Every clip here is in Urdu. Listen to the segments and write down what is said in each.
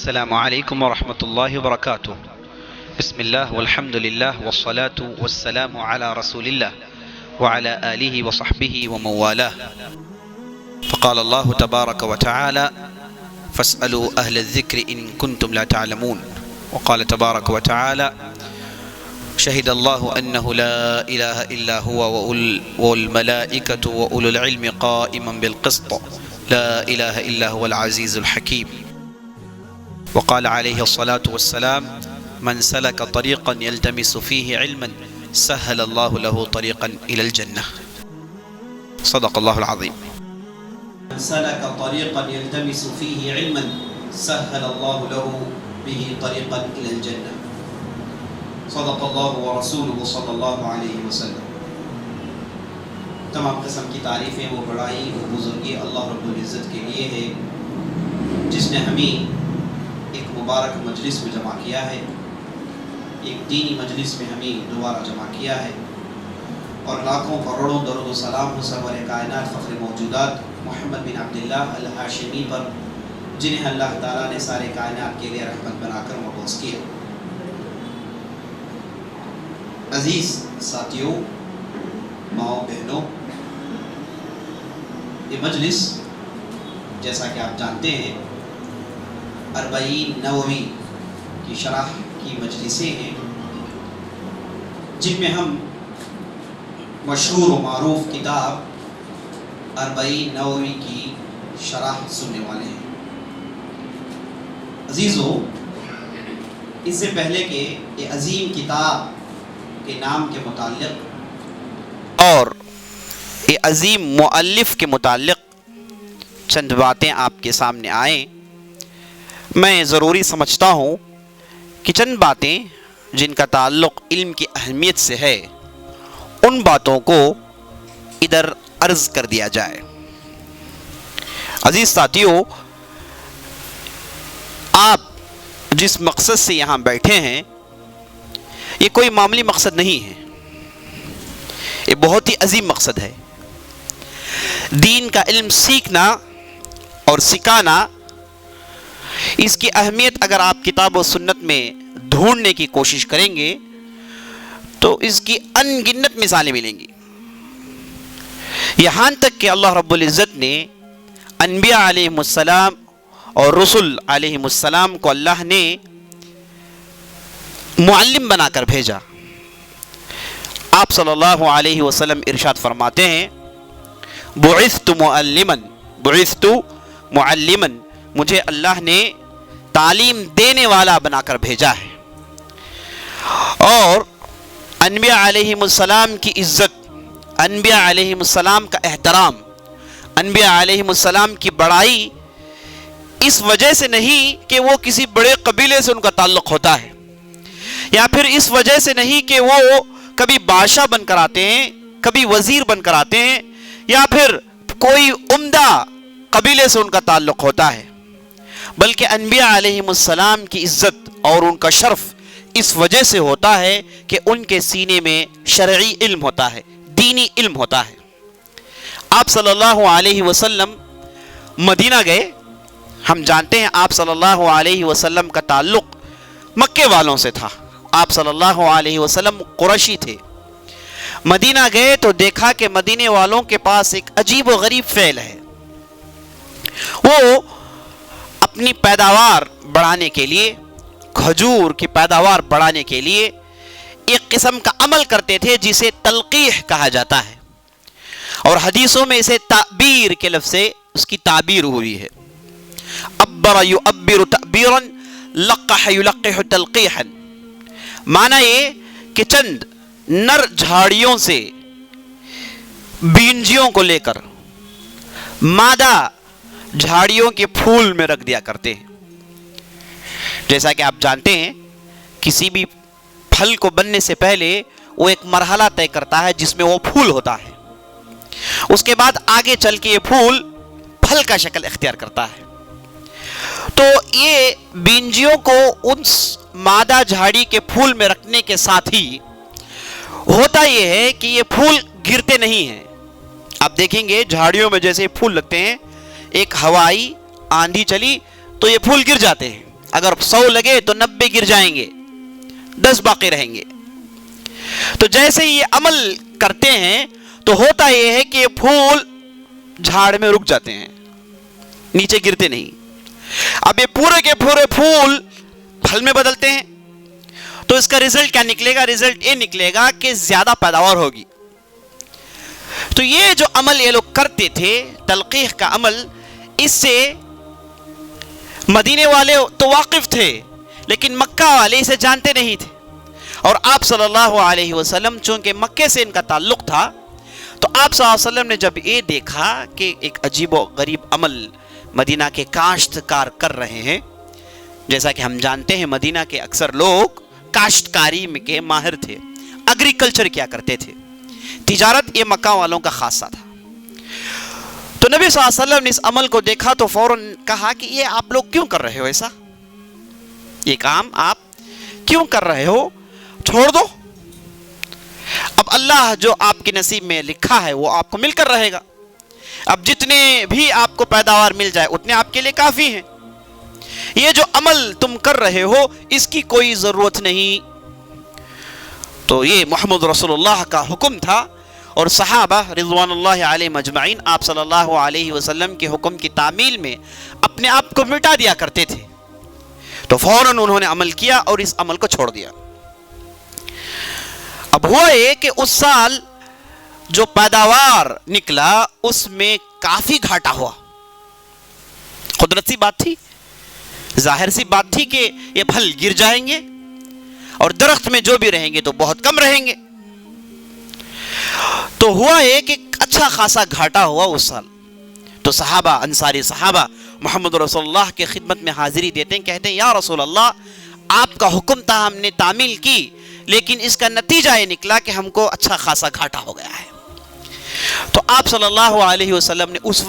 السلام عليكم ورحمة الله وبركاته. بسم الله والحمد لله والصلاة والسلام على رسول الله وعلى آله وصحبه ومن والاه. فقال الله تبارك وتعالى: فاسألوا أهل الذكر إن كنتم لا تعلمون. وقال تبارك وتعالى: شهد الله أنه لا إله إلا هو والملائكة وأولو العلم قائما بالقسط لا إله إلا هو العزيز الحكيم. وقال عليه الصلاة والسلام: من سلك طريقا يلتمس فيه علما سهل الله له طريقا إلى الجنة. صدق الله العظيم. من سلك طريقا يلتمس فيه علما سهل الله له به طريقا إلى الجنة. صدق الله ورسوله صلی اللہ علیہ وسلم. تمام قسم کی تعریفیں و بڑائی و بزرگی اللہ رب العزت کے لیے ہے، جس نے ہمیں ایک مبارک مجلس میں جمع کیا ہے، ایک دینی مجلس میں ہمیں دوبارہ جمع کیا ہے، اور لاکھوں کروڑوں درود و سلام ہو سرور کائنات فخر موجودات محمد بن عبداللہ الہاشمی پر، جنہیں اللہ تعالیٰ نے سارے کائنات کے لیے رحمت بنا کر مبعوث کیا. عزیز ساتھیوں، ماؤں بہنوں، یہ مجلس جیسا کہ آپ جانتے ہیں 40 نووی کی شرح کی مجلسیں ہیں، جن میں ہم مشہور و معروف کتاب 40 نووی کی شرح سننے والے ہیں. عزیزو، اس سے پہلے کہ یہ عظیم کتاب کے نام کے متعلق اور یہ عظیم مؤلف کے متعلق چند باتیں آپ کے سامنے آئیں، میں ضروری سمجھتا ہوں کہ چند باتیں جن کا تعلق علم کی اہمیت سے ہے، ان باتوں کو ادھر عرض کر دیا جائے. عزیز ساتھیوں، آپ جس مقصد سے یہاں بیٹھے ہیں، یہ کوئی معمولی مقصد نہیں ہے، یہ بہت ہی عظیم مقصد ہے. دین کا علم سیکھنا اور سکھانا، اس کی اہمیت اگر آپ کتاب و سنت میں ڈھونڈنے کی کوشش کریں گے تو اس کی ان گنت مثالیں ملیں گی. یہاں تک کہ اللہ رب العزت نے انبیاء علیہ السلام اور رسول علیہ السلام کو اللہ نے معلم بنا کر بھیجا. آپ صلی اللہ علیہ وسلم ارشاد فرماتے ہیں: بعثت معلما، مجھے اللہ نے تعلیم دینے والا بنا کر بھیجا ہے. اور انبیاء علیہ السلام کی عزت، انبیاء علیہ السلام کا احترام، انبیاء علیہ السلام کی بڑائی اس وجہ سے نہیں کہ وہ کسی بڑے قبیلے سے ان کا تعلق ہوتا ہے، یا پھر اس وجہ سے نہیں کہ وہ کبھی بادشاہ بن کر آتے ہیں، کبھی وزیر بن کر آتے ہیں، یا پھر کوئی عمدہ قبیلے سے ان کا تعلق ہوتا ہے، بلکہ انبیاء علیہ السلام کی عزت اور ان کا شرف اس وجہ سے ہوتا ہے کہ ان کے سینے میں شرعی علم ہوتا ہے، دینی علم ہوتا ہے. آپ صلی اللہ علیہ وسلم مدینہ گئے. ہم جانتے ہیں آپ صلی اللہ علیہ وسلم کا تعلق مکے والوں سے تھا. آپ صلی اللہ علیہ وسلم قریشی تھے. مدینہ گئے تو دیکھا کہ مدینے والوں کے پاس ایک عجیب و غریب فعل ہے. وہ اپنی پیداوار بڑھانے کے لیے، کھجور کی پیداوار بڑھانے کے لیے ایک قسم کا عمل کرتے تھے جسے تلقیح کہا جاتا ہے، اور حدیثوں میں اسے تعبیر کے لفظ سے اس کی تعبیر ہوئی ہے. عبر یعبر تعبیرا، لقح یلقح تلقیحا. معنی یہ کہ چند نر جھاڑیوں سے بینجیوں کو لے کر مادہ جھاڑیوں کے پھول میں رکھ دیا کرتے ہیں. جیسا کہ آپ جانتے ہیں کسی بھی پھل کو بننے سے پہلے وہ ایک مرحلہ طے کرتا ہے جس میں وہ پھول ہوتا ہے. اس کے بعد آگے چل کے یہ پھول پھل کا شکل اختیار کرتا ہے. تو یہ بینجیوں کو اس مادہ جھاڑی کے پھول میں رکھنے کے ساتھ ہی ہوتا یہ ہے کہ یہ پھول گرتے نہیں ہیں. آپ دیکھیں گے جھاڑیوں میں جیسے پھول لگتے ہیں، ایک ہوائی آندھی چلی تو یہ پھول گر جاتے ہیں، اگر 100 لگے تو 90 گر جائیں گے، 10 باقی رہیں گے۔ تو جیسے ہی یہ عمل کرتے ہیں تو ہوتا یہ ہے کہ یہ پھول جھاڑ میں رک جاتے ہیں، نیچے گرتے نہیں۔ اب یہ پورے کے پورے پھول پھل میں بدلتے ہیں، تو اس کا رزلٹ کیا نکلے گا؟ رزلٹ یہ نکلے گا کہ زیادہ پیداوار ہوگی۔ تو یہ جو عمل یہ لوگ کرتے تھے، تلقیح کا عمل، اس سے مدینے والے تو واقف تھے لیکن مکہ والے اسے جانتے نہیں تھے، اور آپ صلی اللہ علیہ وسلم چونکہ مکے سے ان کا تعلق تھا، تو آپ صلی اللہ علیہ وسلم نے جب یہ دیکھا کہ ایک عجیب و غریب عمل مدینہ کے کاشتکار کر رہے ہیں، جیسا کہ ہم جانتے ہیں مدینہ کے اکثر لوگ کاشتکاری کے ماہر تھے، ایگریکلچر کیا کرتے تھے، تجارت یہ مکہ والوں کا خاصہ تھا۔ تو نبی صلی اللہ علیہ وسلم نے اس عمل کو دیکھا تو فوراً کہا کہ یہ آپ لوگ کیوں کر رہے ہو ایسا؟ یہ کام آپ کیوں کر رہے ہو؟ چھوڑ دو، اب اللہ جو آپ کے نصیب میں لکھا ہے وہ آپ کو مل کر رہے گا، اب جتنے بھی آپ کو پیداوار مل جائے اتنے آپ کے لیے کافی ہیں، یہ جو عمل تم کر رہے ہو اس کی کوئی ضرورت نہیں۔ تو یہ محمد رسول اللہ کا حکم تھا، اور صحابہ رضوان اللہ علیہ مجمعین آپ صلی اللہ علیہ وسلم کے حکم کی تعمیل میں اپنے آپ کو مٹا دیا کرتے تھے، تو فوراً انہوں نے عمل کیا اور اس عمل کو چھوڑ دیا۔ اب ہوا یہ کہ اس سال جو پیداوار نکلا اس میں کافی گھاٹا ہوا، قدرت سی بات تھی، ظاہر سی بات تھی کہ یہ پھل گر جائیں گے اور درخت میں جو بھی رہیں گے تو بہت کم رہیں گے۔ تو ہوا یہ کہ اچھا خاصا گھاٹا ہوا اس سال، تو صحابہ، انصاری صحابہ محمد رسول اللہ کے خدمت میں حاضری دیتے ہیں، کہتے ہیں یا رسول اللہ آپ کا حکم تھا، ہم نے تعمیل کی، لیکن اس کا نتیجہ یہ نکلا کہ ہم کو اچھا خاصا گھاٹا ہو گیا ہے۔ تو آپ صلی اللہ علیہ وسلم نے اس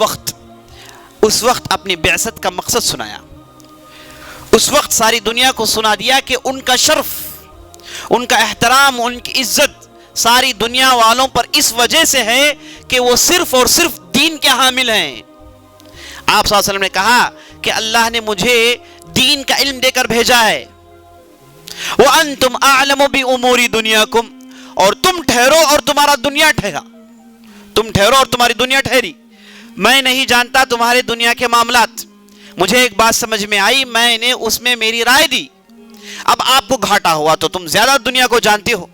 وقت اپنی بعثت کا مقصد سنایا، اس وقت ساری دنیا کو سنا دیا کہ ان کا شرف، ان کا احترام، ان کی عزت ساری دنیا والوں پر اس وجہ سے ہے کہ وہ صرف اور صرف دین کے حامل ہیں۔ آپ صلی اللہ علیہ وسلم نے کہا کہ اللہ نے مجھے دین کا علم دے کر بھیجا ہے، وَأَنْتُمْ أَعْلَمُ بِأُمُورِ دُنْيَاكُمْ، اور تم ٹھہرو اور تمہارا دنیا ٹھہرا، تم ٹھہرو اور تمہاری دنیا ٹھہری، میں نہیں جانتا تمہارے دنیا کے معاملات، مجھے ایک بات سمجھ میں آئی، میں نے اس میں میری رائے دی، اب آپ کو گھاٹا ہوا تو تم زیادہ دنیا کو جانتے ہو۔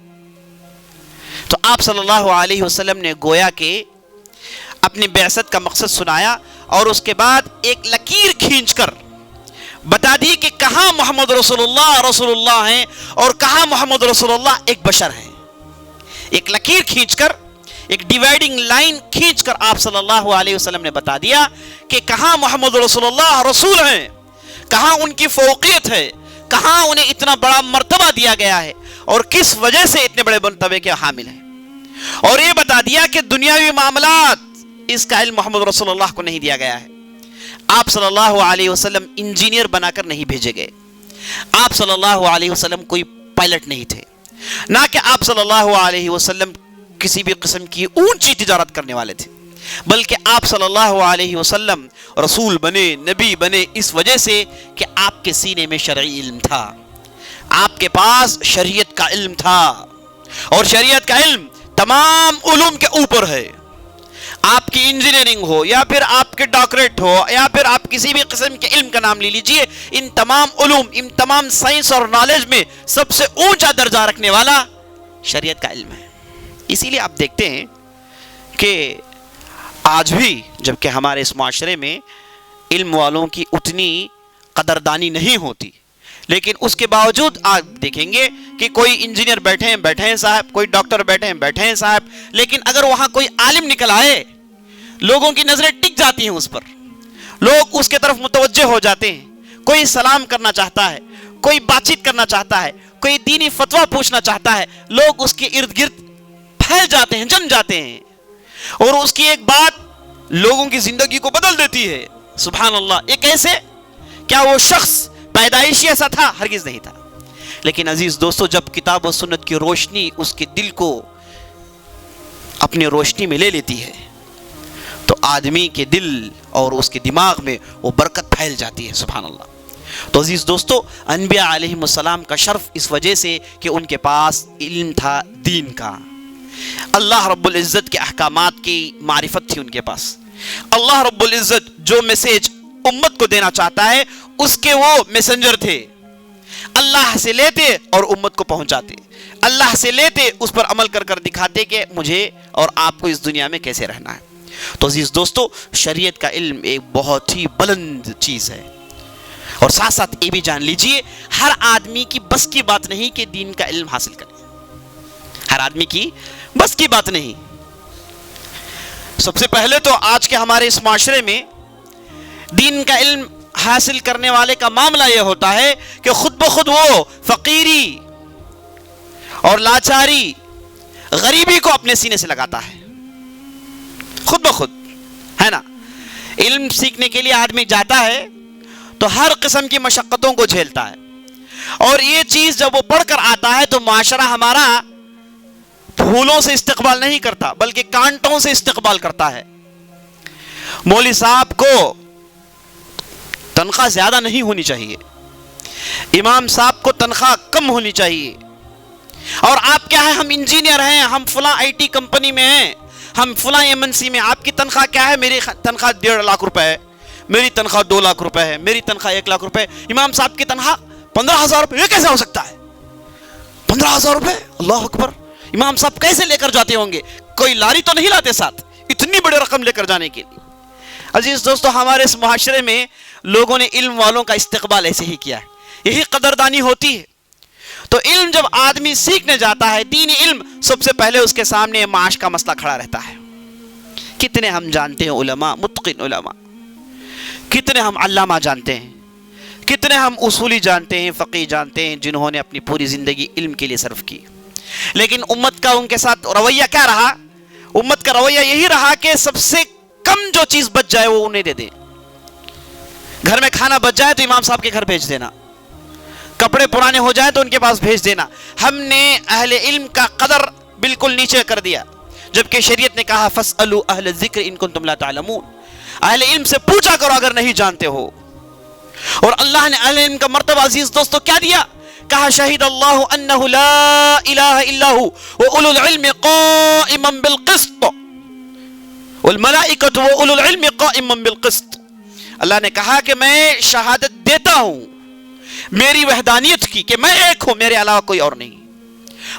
تو آپ صلی اللہ علیہ وسلم نے گویا کہ اپنی بعثت کا مقصد سنایا، اور اس کے بعد ایک لکیر کھینچ کر بتا دی کہ کہاں محمد رسول اللہ ہیں اور کہاں محمد رسول اللہ ایک بشر ہیں۔ ایک لکیر کھینچ کر، ایک ڈیوائیڈنگ لائن کھینچ کر آپ صلی اللہ علیہ وسلم نے بتا دیا کہ کہاں محمد رسول اللہ رسول ہیں، کہاں ان کی فوقیت ہے، کہاں انہیں اتنا بڑا مرتبہ دیا گیا ہے اور کس وجہ سے اتنے بڑے مرتبے کے حامل ہیں، اور یہ بتا دیا کہ دنیاوی معاملات اس کا علم محمد رسول اللہ کو نہیں دیا گیا ہے۔ آپ صلی اللہ علیہ وسلم انجینئر بنا کر نہیں بھیجے گئے، آپ صلی اللہ علیہ وسلم کوئی پائلٹ نہیں تھے، نہ کہ آپ صلی اللہ علیہ وسلم کسی بھی قسم کی اونچی تجارت کرنے والے تھے، بلکہ آپ صلی اللہ علیہ وسلم رسول بنے، نبی بنے اس وجہ سے کہ آپ کے سینے میں شرعی علم تھا، آپ کے پاس شریعت کا علم تھا، اور شریعت کا علم تمام علوم کے اوپر ہے۔ آپ کی انجینئرنگ ہو یا پھر آپ کے ڈاکٹریٹ ہو یا پھر آپ کسی بھی قسم کے علم کا نام لے لیجئے، ان تمام علوم، ان تمام سائنس اور نالج میں سب سے اونچا درجہ رکھنے والا شریعت کا علم ہے۔ اسی لیے آپ دیکھتے ہیں کہ آج بھی جبکہ ہمارے اس معاشرے میں علم والوں کی اتنی قدردانی نہیں ہوتی، لیکن اس کے باوجود آپ دیکھیں گے کہ کوئی انجینئر بیٹھے ہیں صاحب، کوئی ڈاکٹر بیٹھے ہیں صاحب، لیکن اگر وہاں کوئی عالم نکل آئے لوگوں کی نظریں ٹک جاتی ہیں اس پر، لوگ اس کے طرف متوجہ ہو جاتے ہیں، کوئی سلام کرنا چاہتا ہے، کوئی بات چیت کرنا چاہتا ہے، کوئی دینی فتویٰ پوچھنا چاہتا ہے، لوگ اس کے ارد گرد پھیل جاتے ہیں، جم جاتے ہیں، اور اس کی ایک بات لوگوں کی زندگی کو بدل دیتی ہے۔ سبحان اللہ، یہ کیسے؟ کیا وہ شخص پیدائشی ایسا تھا؟ ہرگز نہیں تھا، لیکن عزیز دوستو جب کتاب و سنت کی روشنی اس کے دل کو اپنی روشنی میں لے لیتی ہے تو آدمی کے دل اور اس کے دماغ میں وہ برکت پھیل جاتی ہے۔ سبحان اللہ، تو عزیز دوستو، انبیاء علیہم السلام کا شرف اس وجہ سے کہ ان کے پاس علم تھا دین کا، اللہ رب العزت کے احکامات کی معرفت تھی ان کے پاس۔ اللہ رب العزت جو میسیج امت کو دینا چاہتا ہے اس کے وہ میسنجر تھے، اللہ سے لیتے اور امت کو پہنچاتے، اللہ سے لیتے اس پر عمل کر کر دکھاتے کہ مجھے اور آپ کو اس دنیا میں کیسے رہنا ہے۔ تو عزیز دوستو، شریعت کا علم ایک بہت ہی بلند چیز ہے، اور ساتھ ساتھ یہ بھی جان لیجئے ہر آدمی کی بس کی بات نہیں کہ دین کا علم حاصل کرے، ہر آدمی کی بس کی بات نہیں۔ سب سے پہلے تو آج کے ہمارے اس معاشرے میں دین کا علم حاصل کرنے والے کا معاملہ یہ ہوتا ہے کہ خود بخود وہ فقیری اور لاچاری، غریبی کو اپنے سینے سے لگاتا ہے، خود بخود، ہے نا۔ علم سیکھنے کے لیے آدمی جاتا ہے تو ہر قسم کی مشقتوں کو جھیلتا ہے، اور یہ چیز جب وہ پڑھ کر آتا ہے تو معاشرہ ہمارا پھولوں سے استقبال نہیں کرتا بلکہ کانٹوں سے استقبال کرتا ہے۔ مولوی صاحب کو تنخواہ زیادہ نہیں ہونی چاہیے، امام صاحب کو تنخواہ کم ہونی چاہیے، اور آپ کیا ہے، ہم انجینئر ہیں، ہم فلاں آئی ٹی کمپنی میں ہیں، ہم فلاں MNC میں، آپ کی تنخواہ کیا ہے؟ میری تنخواہ 1.5 لاکھ روپے ہے، میری تنخواہ 2 لاکھ روپے ہے، میری تنخواہ 1 لاکھ روپے، امام صاحب کی تنخواہ 15,000 روپے۔ یہ کیسے ہو سکتا ہے 15,000 روپے؟ اللہ اکبر! امام صاحب کیسے لے کر جاتے ہوں گے؟ کوئی لاری تو نہیں لاتے ساتھ اتنی بڑی رقم لے کر جانے کے لیے۔ عزیز دوستو، ہمارے اس معاشرے میں لوگوں نے علم والوں کا استقبال ایسے ہی کیا ہے، یہی قدردانی ہوتی ہے۔ تو علم جب آدمی سیکھنے جاتا ہے، دینی علم، سب سے پہلے اس کے سامنے معاش کا مسئلہ کھڑا رہتا ہے۔ کتنے ہم جانتے ہیں علماء، متقن علماء، کتنے ہم علامہ جانتے ہیں، کتنے ہم اصولی جانتے ہیں، فقیہ جانتے ہیں، جنہوں نے اپنی پوری زندگی علم کے لیے صرف کی، لیکن امت کا ان کے ساتھ رویہ کیا رہا؟ امت کا رویہ یہی رہا کہ سب سے کم جو چیز بچ جائے وہ انہیں دے دے۔ گھر میں کھانا بچ جائے تو امام صاحب کے گھر بھیج دینا، کپڑے پرانے ہو جائیں تو ان کے پاس بھیج دینا۔ ہم نے اہل علم کا قدر بالکل نیچے کر دیا، جبکہ شریعت نے کہا فَاسْأَلُوا أَهْلَ الذِّكْرِ إِن كُنتُمْ لَا تَعْلَمُونَ، اہل علم سے پوچھا کرو اگر نہیں جانتے ہو۔ اور اللہ نے اہل علم کا مرتبہ عزیز دوستو کیا دیا؟ کہا شہید اللہ انہ لا الہ الا ہو وَأُولُو الْعِلْمِ قَائِمًا بِالْقِسْطِ وَالْمَلَائِكَةُ وَأُولُو الْعِلْمِ قَائِمًا بِالْقِسْطِ۔ اللہ نے کہا کہ میں شہادت دیتا ہوں میری وحدانیت کی، کہ میں ایک ہوں، میرے علاوہ کوئی اور نہیں،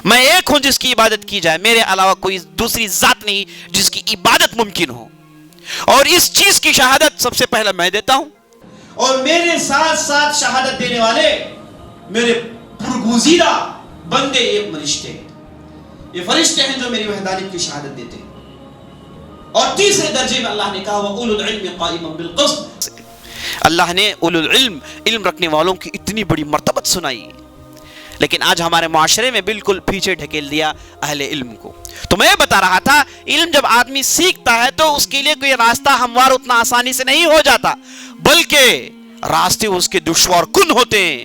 میں ایک ہوں جس کی عبادت کی جائے، میرے علاوہ کوئی دوسری ذات نہیں جس کی عبادت ممکن ہو، اور اس چیز کی شہادت سب سے پہلے میں دیتا ہوں، اور میرے ساتھ ساتھ شہادت دینے والے میرے پرگزیدہ بندے ایک فرشتے ہیں، یہ فرشتے ہیں جو میری وحدانیت کی شہادت دیتے ہیں۔ اور تیسرے درجے میں اللہ نے کہا وَأُولُو الْعِلْمِ قَائِمًا بِالْقِسْطِ، اللہ نے اولو العلم، علم رکھنے والوں کی اتنی بڑی مرتبت سنائی، لیکن آج ہمارے معاشرے میں بالکل پیچھے ڈھکیل دیا اہل علم کو۔ تو میں بتا رہا تھا، علم جب آدمی سیکھتا ہے تو اس کے لیے کوئی راستہ ہموار اتنا آسانی سے نہیں ہو جاتا، بلکہ راستے اس کے دشوار کن ہوتے ہیں،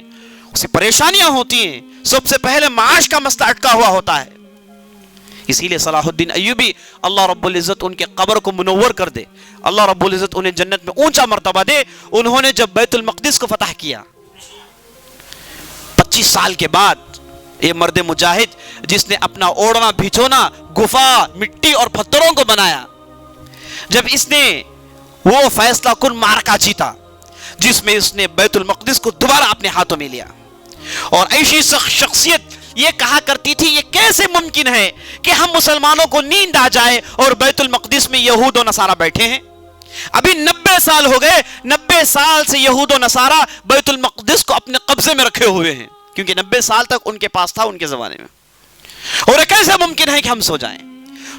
اسے پریشانیاں ہوتی ہیں، سب سے پہلے معاش کا مسئلہ اٹکا ہوا ہوتا ہے۔ اسی لیے صلاح الدین ایوبی، اللہ رب العزت ان کے قبر کو منور کر دے، اللہ رب العزت انہیں جنت میں اونچا مرتبہ دے، انہوں نے جب بیت المقدس کو فتح کیا 25 سال کے بعد، یہ مرد مجاہد جس نے اپنا اوڑھنا بھیچونا گفا مٹی اور پتھروں کو بنایا، جب اس نے وہ فیصلہ کن معرکہ جیتا جس میں اس نے بیت المقدس کو دوبارہ اپنے ہاتھوں میں لیا، اور ایسی شخصیت یہ کہا کرتی تھی یہ کیسے ممکن ہے کہ ہم مسلمانوں کو نیند آ جائے اور بیت المقدس میں یہود و نصارہ بیٹھے ہیں، ابھی 90 سال ہو گئے، 90 سال سے یہود و نصارہ بیت المقدس کو اپنے قبضے میں رکھے ہوئے ہیں، کیونکہ 90 سال تک ان کے پاس تھا ان کے زمانے میں، اور یہ کیسے ممکن ہے کہ ہم سو جائیں؟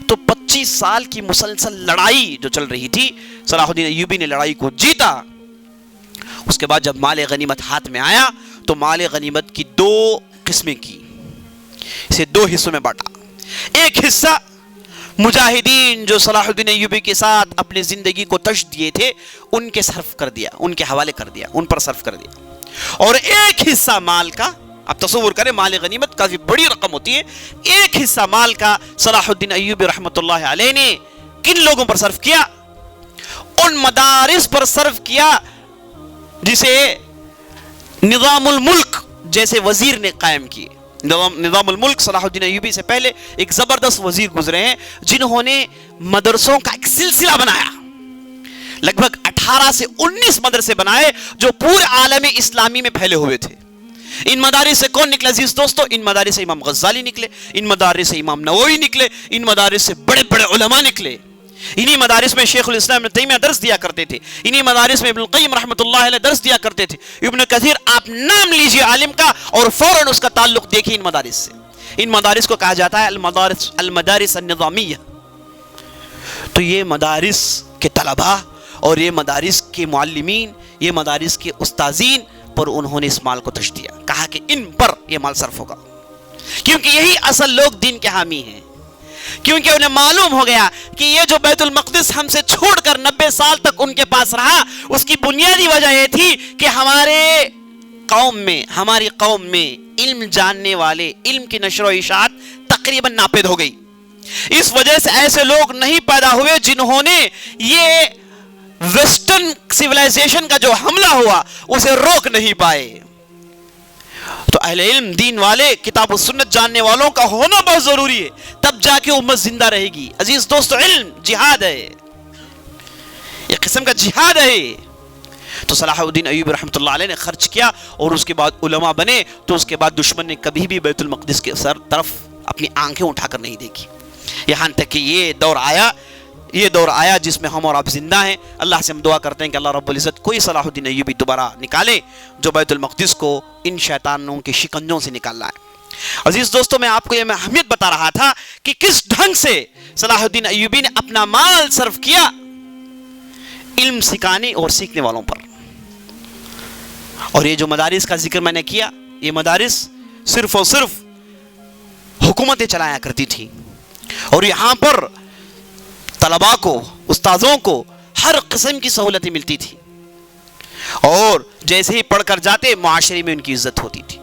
تو 25 سال کی مسلسل لڑائی جو چل رہی تھی، صلاح الدین ایوبی نے لڑائی کو جیتا۔ اس کے بعد جب مال غنیمت ہاتھ میں آیا تو مال غنیمت کی 2 قسمیں کی، اسے 2 حصوں میں بانٹا۔ ایک حصہ مجاہدین جو صلاح الدین ایوبی کے ساتھ اپنی زندگی کو تش دیے تھے ان کے صرف کر دیا، ان کے حوالے کر دیا، ان پر صرف کر دیا، اور ایک حصہ مال کا، اب تصور کریں مال غنیمت کافی بڑی رقم ہوتی ہے، ایک حصہ مال کا صلاح الدین ایوبی رحمۃ اللہ علیہ نے کن لوگوں پر صرف کیا؟ ان مدارس پر صرف کیا جسے نظام الملک جیسے وزیر نے قائم کیے. نظام الملک صلاح الدین ایوبی سے پہلے ایک زبردست وزیر گزرے ہیں جنہوں نے مدرسوں کا ایک سلسلہ بنایا. لگ بھگ 18 سے 19 مدرسے بنائے جو پورے عالم اسلامی میں پھیلے ہوئے تھے. ان مدارس سے کون نکلے عزیز دوستو؟ ان مدارس سے امام غزالی نکلے, ان مدارس سے امام نووی نکلے, ان مدارس سے بڑے بڑے علماء نکلے. انہی مدارس میں شیخ الاسلام ابن تیمیہ درس دیا کرتے تھے, انہی مدارس میں ابن القیم رحمۃ اللہ علیہ درس دیا کرتے تھے. ابن کثیر, آپ نام لیجئے عالم کا اور فوراً اس کا تعلق دیکھیے ان مدارس سے. ان مدارس کو کہا جاتا ہے المدارس النظامیہ. تو یہ مدارس کے طلباء اور یہ مدارس کے معلمین, یہ مدارس کے استاذین پر انہوں نے اس مال کو تش دیا, کہا کہ ان پر یہ مال صرف ہوگا, کیونکہ یہی اصل لوگ دین کے حامی ہیں. کیونکہ انہیں معلوم ہو گیا کہ یہ جو بیت المقدس ہم سے چھوڑ کر 90 سال تک ان کے پاس رہا, اس کی بنیادی وجہ یہ تھی کہ ہماری قوم میں علم جاننے والے, علم کی نشر و اشاعت تقریباً ناپید ہو گئی. اس وجہ سے ایسے لوگ نہیں پیدا ہوئے جنہوں نے یہ ویسٹرن سیولائزیشن کا جو حملہ ہوا اسے روک نہیں پائے. تو اہل علم, دین والے, کتاب و سنت جاننے والوں کا ہونا بہت ضروری ہے, تب جا کے امت زندہ رہے گی. عزیز دوستو, علم جہاد ہے, ایک قسم کا جہاد ہے. تو صلاح الدین ایوبی رحمۃ اللہ علیہ نے خرچ کیا اور اس کے بعد علماء بنے. تو اس کے بعد دشمن نے کبھی بھی بیت المقدس کے طرف اپنی آنکھیں اٹھا کر نہیں دیکھی, یہاں تک کہ یہ دور آیا جس میں ہم اور آپ زندہ ہیں. اللہ سے ہم دعا کرتے ہیں کہ اللہ رب العزت کوئی صلاح الدین ایوبی دوبارہ نکالے جو بیت المقدس کو ان شیطانوں کے شکنجوں سے نکال لائے. عزیز دوستو, میں آپ کو یہ اہمیت بتا رہا تھا کہ کس ڈھنگ سے صلاح الدین ایوبی نے اپنا مال صرف کیا علم سکھانے اور سیکھنے والوں پر. اور یہ جو مدارس کا ذکر میں نے کیا, یہ مدارس صرف اور صرف حکومتیں چلایا کرتی تھی, اور یہاں پر طلباء کو, استاذوں کو ہر قسم کی سہولتیں ملتی تھی, اور جیسے ہی پڑھ کر جاتے معاشرے میں ان کی عزت ہوتی تھی.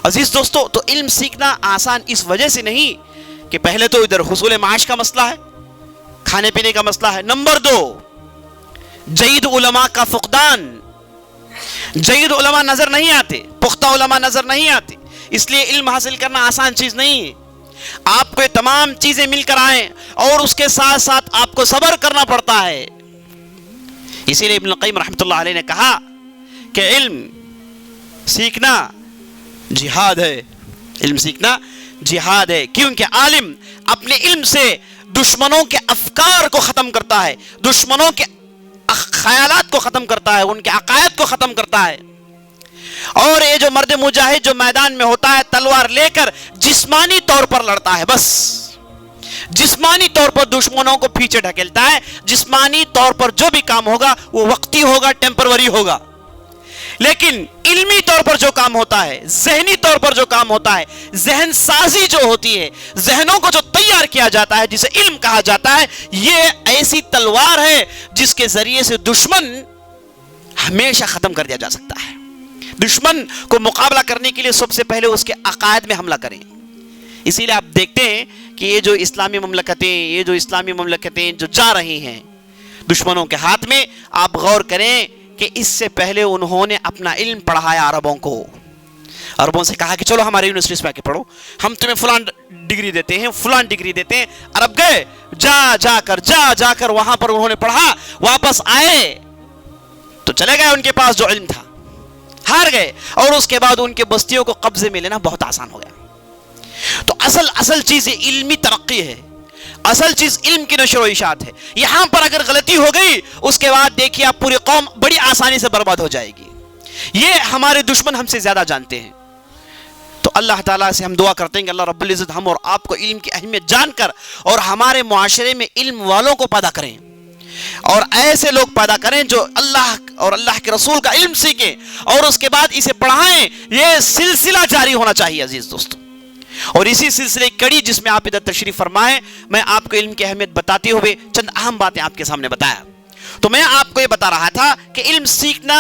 عزیز دوستو, تو علم سیکھنا آسان اس وجہ سے نہیں کہ پہلے تو ادھر حصول معاش کا مسئلہ ہے, کھانے پینے کا مسئلہ ہے. نمبر 2, جید علماء کا فقدان. جید علماء نظر نہیں آتے, پختہ علماء نظر نہیں آتے, اس لیے علم حاصل کرنا آسان چیز نہیں ہے. آپ کو یہ تمام چیزیں مل کر آئیں اور اس کے ساتھ ساتھ آپ کو صبر کرنا پڑتا ہے. اسی لیے ابن القیم رحمۃ اللہ علیہ نے کہا کہ علم سیکھنا جہاد ہے, علم سیکھنا جہاد ہے, کیونکہ عالم اپنے علم سے دشمنوں کے افکار کو ختم کرتا ہے, دشمنوں کے خیالات کو ختم کرتا ہے, ان کے عقائد کو ختم کرتا ہے. اور یہ جو مرد مجاہد جو میدان میں ہوتا ہے تلوار لے کر جسمانی طور پر لڑتا ہے, بس جسمانی طور پر دشمنوں کو پیچھے ڈھکیلتا ہے. جسمانی طور پر جو بھی کام ہوگا وہ وقتی ہوگا, ٹیمپروری ہوگا, لیکن علمی طور پر جو کام ہوتا ہے, ذہنی طور پر جو کام ہوتا ہے, ذہن سازی جو ہوتی ہے, ذہنوں کو جو تیار کیا جاتا ہے جسے علم کہا جاتا ہے, یہ ایسی تلوار ہے جس کے ذریعے سے دشمن ہمیشہ ختم کر دیا جا سکتا ہے. دشمن کو مقابلہ کرنے کے لیے سب سے پہلے اس کے عقائد میں حملہ کریں. اسی لیے آپ دیکھتے ہیں کہ یہ جو اسلامی مملکتیں جو جا رہی ہیں دشمنوں کے ہاتھ میں, آپ غور کریں کہ اس سے پہلے انہوں نے اپنا علم پڑھایا عربوں کو. عربوں سے کہا کہ چلو ہمارے یونیورسٹیز میں آ کے پڑھو, ہم تمہیں فلان ڈگری دیتے ہیں, فلان ڈگری دیتے ہیں. عرب گئے, جا کر وہاں پر انہوں نے پڑھا, واپس آئے تو چلے گئے ان کے پاس جو علم تھا, ہار گئے, اور اس کے بعد ان کے بستیوں کو قبضے میں لینا بہت آسان ہو گیا. تو اصل چیز علمی ترقی ہے, اصل چیز علم کی نشر و اشاعت ہے. یہاں پر اگر غلطی ہو گئی اس کے بعد دیکھیے آپ پوری قوم بڑی آسانی سے برباد ہو جائے گی. یہ ہمارے دشمن ہم سے زیادہ جانتے ہیں. تو اللہ تعالیٰ سے ہم دعا کرتے ہیں کہ اللہ رب العزت ہم اور آپ کو علم کی اہمیت جان کر اور ہمارے معاشرے میں علم والوں کو پیدا کریں, اور ایسے لوگ پیدا کریں جو اللہ اور اللہ کے رسول کا علم سیکھیں اور اس کے بعد اسے پڑھائیں. یہ سلسلہ جاری ہونا چاہیے عزیز دوستو. اور اسی سلسلے کڑی جس میں آپ ادھر تشریف فرمائیں, میں آپ کو علم کی اہمیت بتاتے ہوئے چند اہم باتیں آپ کے سامنے بتایا. تو میں آپ کو یہ بتا رہا تھا کہ علم سیکھنا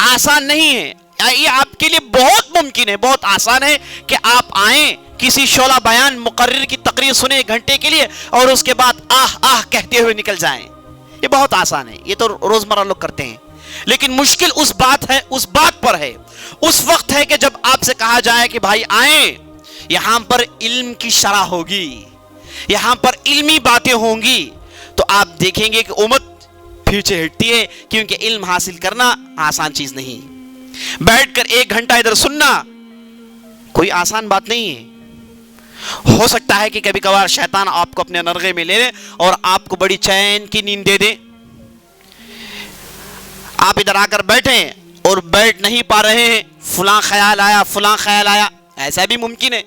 آسان نہیں ہے, یہ آپ کے لیے بہت ممکن ہے, بہت آسان ہے کہ آپ آئیں, کسی شعلہ بیان مقرر کی تقریر سنیں 1 گھنٹے کے لیے اور اس کے بعد آہ کہتے ہوئے نکل جائیں. یہ بہت آسان ہے, یہ تو روزمرہ لوگ کرتے ہیں. لیکن مشکل اس بات پر ہے اس وقت ہے کہ جب آپ سے کہا جائے کہ بھائی آئیں، یہاں پر علم کی شرح ہوگی، یہاں پر علمی باتیں ہوں گی، تو آپ دیکھیں گے کہ امت پیچھے ہٹتی ہے، کیونکہ علم حاصل کرنا آسان چیز نہیں۔ بیٹھ کر 1 گھنٹہ ادھر سننا کوئی آسان بات نہیں ہے۔ ہو سکتا ہے کہ کبھی کبھار شیطان آپ کو اپنے نرغے میں لے لے اور آپ کو بڑی چین کی نیند دے دے، آپ ادھر آ کر بیٹھیں اور بیٹھ نہیں پا رہے ہیں، فلاں خیال آیا، فلاں خیال آیا، ایسا بھی ممکن ہے۔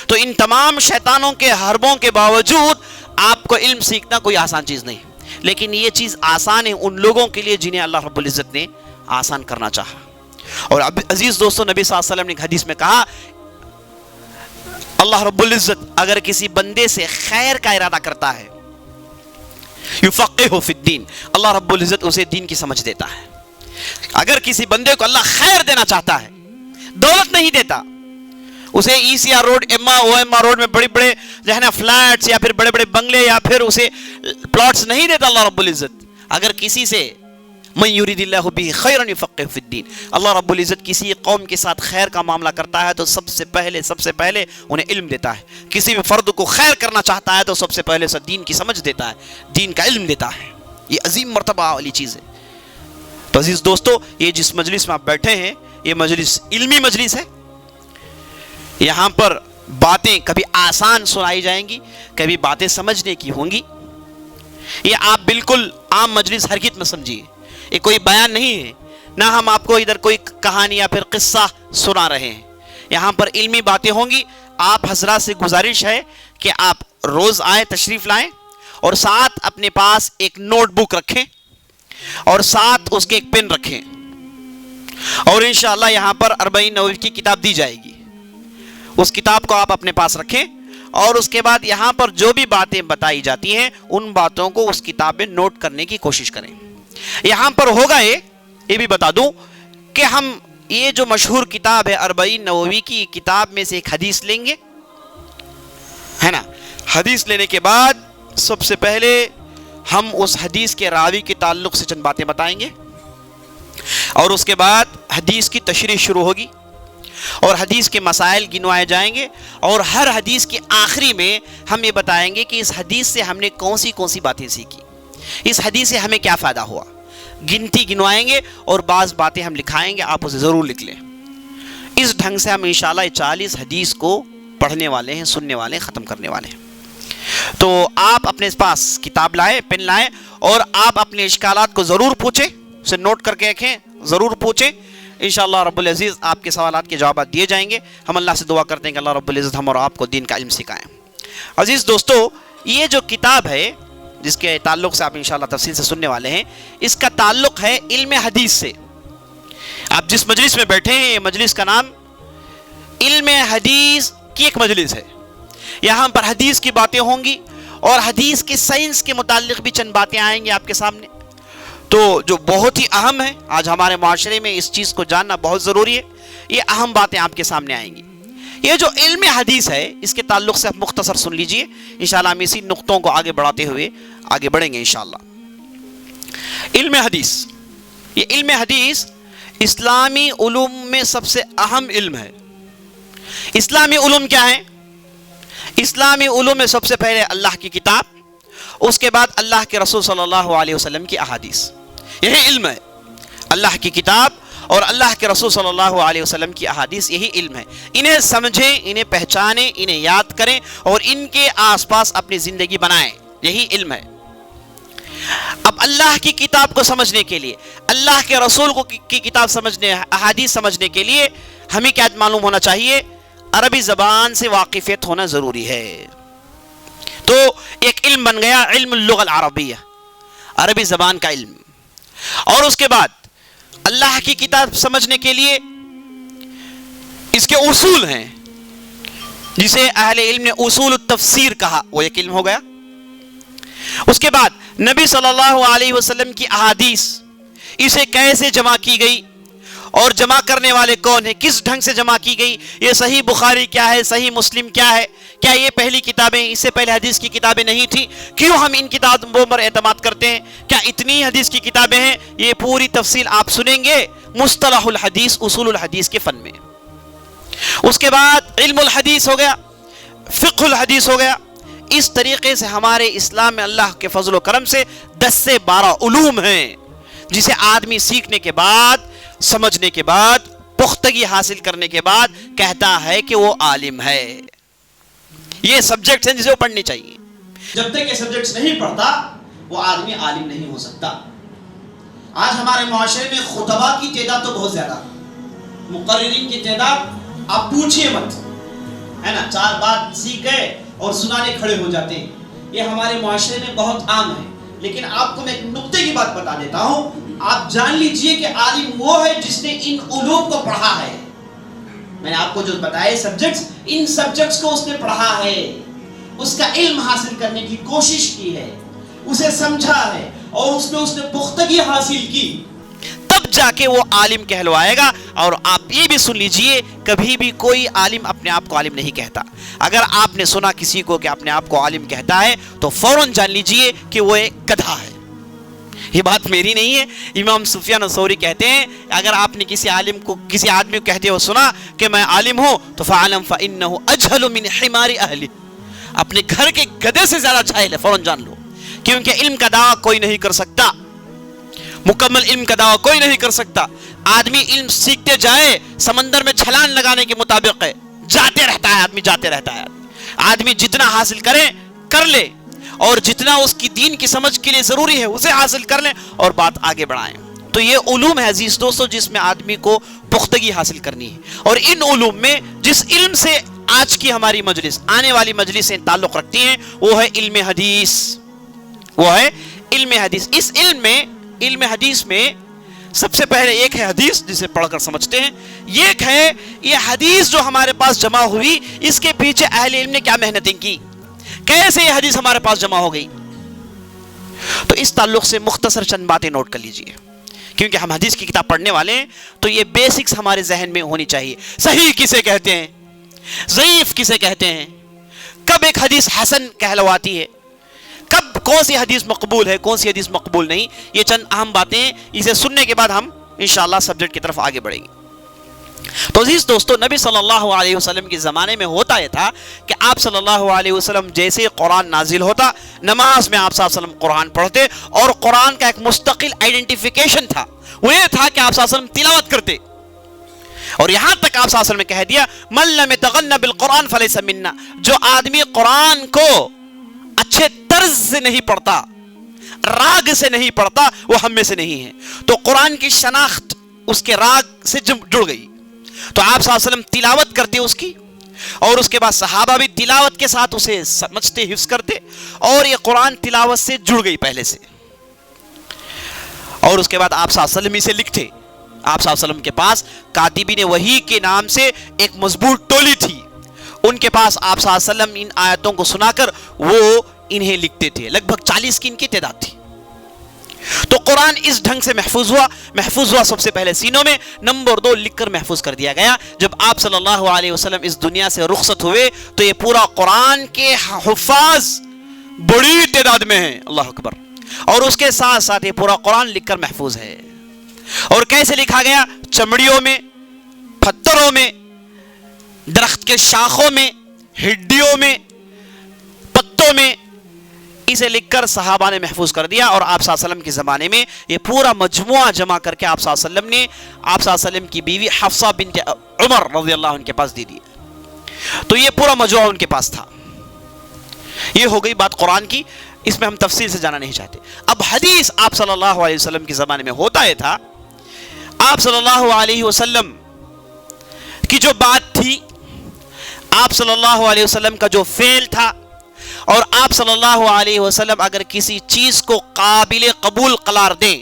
تو ان تمام شیطانوں کے حربوں کے باوجود آپ کو علم سیکھنا کوئی آسان چیز نہیں، لیکن یہ چیز آسان ہے ان لوگوں کے لیے جنہیں اللہ رب العزت نے آسان کرنا چاہا۔ اور اب عزیز دوستو، نبی صلی اللہ علیہ وسلم نے ایک حدیث میں کہا، اللہ رب العزت اگر کسی بندے سے خیر کا ارادہ کرتا ہے، یفقہہ فی الدین، اللہ رب العزت اسے دین کی سمجھ دیتا ہے۔ اگر کسی بندے کو اللہ خیر دینا چاہتا ہے، دولت نہیں دیتا، اسے E C R road, M R road میں بڑے بڑے جو ہے نا فلیٹس یا پھر بڑے بڑے بنگلے یا پھر اسے پلاٹس نہیں دیتا اللہ رب العزت، اگر کسی سے من یرید اللہ بہ خیرا یفقہہ فی الدین، اللہ رب العزت کسی قوم کے ساتھ خیر کا معاملہ کرتا ہے تو سب سے پہلے انہیں علم دیتا ہے۔ کسی بھی فرد کو خیر کرنا چاہتا ہے تو سب سے پہلے دین کی سمجھ دیتا ہے، دین کا علم دیتا ہے۔ یہ عظیم مرتبہ والی چیز ہے۔ تو عزیز دوستو، یہ جس مجلس میں آپ بیٹھے ہیں، یہ مجلس علمی مجلس ہے۔ یہاں پر باتیں کبھی آسان سنائی جائیں گی، کبھی باتیں سمجھنے کی ہوں گی۔ یہ آپ بالکل عام مجلس حرکت میں سمجھیے، یہ کوئی بیان نہیں ہے، نہ ہم آپ کو ادھر کوئی کہانی یا پھر قصہ سنا رہے ہیں۔ یہاں پر علمی باتیں ہوں گی۔ آپ حضرات سے گزارش ہے کہ آپ روز آئیں، تشریف لائیں، اور ساتھ اپنے پاس ایک نوٹ بک رکھیں اور ساتھ اس کے ایک پین رکھیں، اور انشاءاللہ یہاں پر 40 نووی کی کتاب دی جائے گی، اس کتاب کو آپ اپنے پاس رکھیں، اور اس کے بعد یہاں پر جو بھی باتیں بتائی جاتی ہیں ان باتوں کو اس کتاب میں نوٹ کرنے کی کوشش کریں۔ یہاں پر ہوگا یہ بھی بتا دوں کہ ہم یہ جو مشہور کتاب ہے 40 نووی کی کتاب میں سے ایک حدیث لیں گے، ہے نا۔ حدیث لینے کے بعد سب سے پہلے ہم اس حدیث کے راوی کے تعلق سے چند باتیں بتائیں گے، اور اس کے بعد حدیث کی تشریح شروع ہوگی اور حدیث کے مسائل گنوائے جائیں گے، اور ہر حدیث کے آخری میں ہم یہ بتائیں گے کہ اس حدیث سے ہم نے کون سی باتیں سیکھی، اس حدیث سے ہمیں کیا فائدہ ہوا، گنتی گنوائیں گے، اور بعض باتیں ہم لکھائیں گے، آپ اسے ضرور لکھ لیں۔ اس ڈھنگ سے ہم انشاءاللہ 40 حدیث کو پڑھنے والے ہیں، سننے والے ہیں، ختم کرنے والے ہیں۔ تو آپ اپنے پاس کتاب لائیں، پین لائیں، اور آپ اپنے اشکالات کو ضرور پوچھیں، اسے نوٹ کر کے رکھیں، ضرور پوچھیں۔ انشاءاللہ رب العزیز آپ کے سوالات کے جوابات دیے جائیں گے۔ ہم اللہ سے دعا کرتے ہیں کہ اللہ رب العزت ہم اور آپ کو دین کا علم سکھائیں۔ عزیز دوستو، یہ جو کتاب ہے جس کے تعلق سے آپ انشاءاللہ تفصیل سے سننے والے ہیں، اس کا تعلق ہے علم حدیث سے۔ آپ جس مجلس میں بیٹھے ہیں، یہ مجلس کا نام علم حدیث کی ایک مجلس ہے۔ یہاں پر حدیث کی باتیں ہوں گی، اور حدیث کے سائنس کے متعلق بھی چند باتیں آئیں گی آپ کے سامنے، تو جو بہت ہی اہم ہے۔ آج ہمارے معاشرے میں اس چیز کو جاننا بہت ضروری ہے۔ یہ اہم باتیں آپ کے سامنے آئیں گی۔ یہ جو علم حدیث ہے، اس کے تعلق سے آپ مختصر سن لیجئے، انشاءاللہ ہم اسی نقطوں کو آگے بڑھاتے ہوئے آگے بڑھیں گے انشاءاللہ۔ علم حدیث، یہ علم حدیث اسلامی علوم میں سب سے اہم علم ہے۔ اسلامی علوم کیا ہے؟ اسلامی علوم میں سب سے پہلے اللہ کی کتاب، اس کے بعد اللہ کے رسول صلی اللہ علیہ وسلم کی احادیث، یہی علم ہے۔ اللہ کی کتاب اور اللہ کے رسول صلی اللہ علیہ وسلم کی احادیث، یہی علم ہے۔ انہیں سمجھیں، انہیں پہچانیں، انہیں یاد کریں، اور ان کے آس پاس اپنی زندگی بنائیں، یہی علم ہے۔ اب اللہ کی کتاب کو سمجھنے کے لیے، اللہ کے رسول کی کتاب سمجھنے، احادیث سمجھنے کے لیے ہمیں کیا معلوم ہونا چاہیے؟ عربی زبان سے واقفیت ہونا ضروری ہے۔ تو ایک علم بن گیا علم اللغة العربیہ، عربی زبان کا علم۔ اور اس کے بعد اللہ کی کتاب سمجھنے کے لیے اس کے اصول ہیں، جسے اہل علم نے اصول التفسیر کہا، وہ ایک علم ہو گیا۔ اس کے بعد نبی صلی اللہ علیہ وسلم کی احادیث، اسے کیسے جمع کی گئی، اور جمع کرنے والے کون ہیں, کس ڈھنگ سے جمع کی گئی, یہ صحیح بخاری کیا ہے, صحیح مسلم کیا ہے, کیا یہ پہلی کتابیں, اس سے پہلے حدیث کی کتابیں نہیں تھی, کیوں ہم ان کتابوں پر اعتماد کرتے ہیں, کیا اتنی حدیث کی کتابیں ہیں, یہ پوری تفصیل آپ سنیں گے مصطلح الحدیث, اصول الحدیث کے فن میں. اس کے بعد علم الحدیث ہو گیا, فقہ الحدیث ہو گیا. اس طریقے سے ہمارے اسلام میں اللہ کے فضل و کرم سے 10 سے 12 علوم ہیں جسے آدمی سیکھنے کے بعد, سمجھنے کے بعد, پختگی حاصل کرنے کے بعد کہتا ہے کہ وہ عالم ہے. یہ سبجیکٹس ہیں جسے وہ پڑھنی چاہیے. جب تک یہ سبجیکٹس نہیں پڑھتا وہ آدمی عالم نہیں ہو سکتا. آج ہمارے معاشرے میں خطباء کی تعداد تو بہت زیادہ, مقررین کی تعداد آپ پوچھئے مت, ہے نا, 4 بات سیکھ گئے اور سنانے کھڑے ہو جاتے ہیں. یہ ہمارے معاشرے میں بہت عام ہے. لیکن آپ کو میں ایک نقطے کی بات بتا دیتا ہوں, آپ جان لیجئے کہ عالم وہ ہے جس نے ان علوم کو پڑھا ہے. میں نے آپ کو جو بتائے سبجیکٹس, ان سبجیکٹس کو اس نے پڑھا ہے, اس کا علم حاصل کرنے کی کوشش کی ہے, اسے سمجھا ہے اور اس نے پختگی حاصل کی, تب جا کے وہ عالم کہلوائے گا. اور آپ یہ بھی سن لیجئے, کبھی بھی کوئی عالم اپنے آپ کو عالم نہیں کہتا. اگر آپ نے سنا کسی کو کہ اپنے آپ کو عالم کہتا ہے تو فوراً جان لیجئے کہ وہ ایک گدھا ہے. یہ بات میری نہیں ہے, امام سفیان الثوری کہتے ہیں اگر آپ نے کسی عالم کو, کسی آدمی کو کہتے ہوئے سنا کہ میں عالم ہوں تو فَعَلَمْ فَإِنَّهُ أَجْهَلُ مِنْ حِمَارِ أَهْلِ, اپنے گھر کے گدھے سے زیادہ جاہل ہے, فوراً جان لو. کیونکہ علم کا دعویٰ کوئی نہیں کر سکتا, مکمل علم کا دعویٰ کوئی نہیں کر سکتا. آدمی علم سیکھتے جائے سمندر میں چھلانگ لگانے کے مطابق ہے, جاتے رہتا ہے آدمی, جاتے رہتا ہے آدمی. جتنا حاصل کرے کر لے, اور جتنا اس کی دین کی سمجھ کے لیے ضروری ہے اسے حاصل کر لیں اور بات آگے بڑھائیں. تو یہ علوم ہے عزیز دوستو جس میں آدمی کو پختگی حاصل کرنی ہے. اور ان علوم میں جس علم سے آج کی ہماری مجلس, آنے والی مجلس سے تعلق رکھتی ہیں, وہ ہے علم حدیث. وہ ہے علم حدیث. اس علم حدیث میں سب سے پہلے ایک ہے حدیث جسے پڑھ کر سمجھتے ہیں, ایک ہے یہ حدیث جو ہمارے پاس جمع ہوئی, اس کے پیچھے اہل علم نے کیا محنتیں کی, کیسے یہ حدیث ہمارے پاس جمع ہو گئی. تو اس تعلق سے مختصر چند باتیں نوٹ کر لیجئے, کیونکہ ہم حدیث کی کتاب پڑھنے والے ہیں تو یہ بیسکس ہمارے ذہن میں ہونی چاہیے. صحیح کسے کہتے ہیں, ضعیف کسے کہتے ہیں, کب ایک حدیث حسن کہلواتی ہے, کب کون سی حدیث مقبول ہے, کون سی حدیث مقبول نہیں. یہ چند اہم باتیں ہیں, اسے سننے کے بعد ہم انشاءاللہ سبجیکٹ کی طرف آگے بڑھیں گے. تو عزیز دوستو, نبی صلی اللہ علیہ وسلم کے زمانے میں ہوتا یہ تھا کہ آپ صلی اللہ علیہ وسلم جیسے قرآن نازل ہوتا, نماز میں آپ صلی اللہ علیہ وسلم قرآن پڑھتے, اور قرآن کا ایک مستقل آئیڈینٹیفیکیشن تھا, وہ یہ تھا کہ آپ صلی اللہ علیہ وسلم تلاوت کرتے. اور یہاں تک آپ صلی اللہ علیہ وسلم نے کہہ دیا من لم يتغن بالقرآن فلیس منا, جو آدمی قرآن کو اچھے طرز سے نہیں پڑھتا, راگ سے نہیں پڑھتا, وہ ہم میں سے نہیں ہے. تو قرآن کی شناخت اس کے راگ سے جڑ گئی. تو آپ صلی اللہ علیہ وسلم تلاوت کرتے اس کی, اور اس کے بعد صحابہ بھی تلاوت کے ساتھ اسے سمجھتے, حفظ کرتے, اور یہ قرآن تلاوت سے جڑ گئی پہلے سے. اور اس کے بعد آپ صلی اللہ علیہ وسلم اسے لکھتے. آپ صلی اللہ علیہ وسلم کے پاس کاتبین وحی کے نام سے ایک مضبوط ٹولی تھی, ان کے پاس آپ صلی اللہ علیہ وسلم ان آیتوں کو سنا کر وہ انہیں لکھتے تھے. لگ بھگ 40 کی ان کی تعداد تھی. تو قرآن اس ڈھنگ سے محفوظ ہوا سب سے پہلے سینوں میں, نمبر 2 لکھ کر محفوظ کر دیا گیا. جب آپ صلی اللہ علیہ وسلم اس دنیا سے رخصت ہوئے تو یہ پورا قرآن کے حفاظ بڑی تعداد میں ہیں, اللہ اکبر. اور اس کے ساتھ ساتھ یہ پورا قرآن لکھ کر محفوظ ہے. اور کیسے لکھا گیا, چمڑیوں میں, پتھروں میں, درخت کے شاخوں میں, ہڈیوں میں, پتوں میں, اسے لکھ کر صحابہ نے محفوظ کر دیا. اور آپ صلی اللہ علیہ وسلم کے زمانے میں یہ پورا مجموعہ جمع کر کے آپ صلی اللہ علیہ وسلم نے آپ صلی اللہ علیہ وسلم کی بیوی حفصہ بنت عمر رضی اللہ عنہ کے پاس دے دی. تو یہ پورا مجموعہ ان کے پاس تھا. یہ ہو گئی بات قرآن کی, اس میں ہم تفصیل سے جانا نہیں چاہتے. اب حدیث آپ صلی اللہ علیہ وسلم کے زمانے میں ہوتا یہ تھا, آپ صلی اللہ علیہ وسلم کی جو بات تھی, آپ صلی اللہ علیہ وسلم کا جو فعل تھا, اور آپ صلی اللہ علیہ وسلم اگر کسی چیز کو قابل قبول قرار دیں,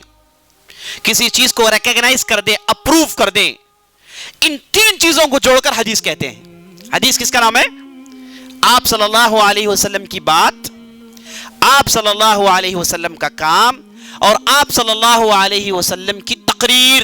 کسی چیز کو ریکگنائز کر دیں, اپروو کر دیں, ان 3 چیزوں کو جوڑ کر حدیث کہتے ہیں. حدیث کس کا نام ہے؟ آپ صلی اللہ علیہ وسلم کی بات, آپ صلی اللہ علیہ وسلم کا کام, اور آپ صلی اللہ علیہ وسلم کی تقریر.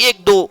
1-2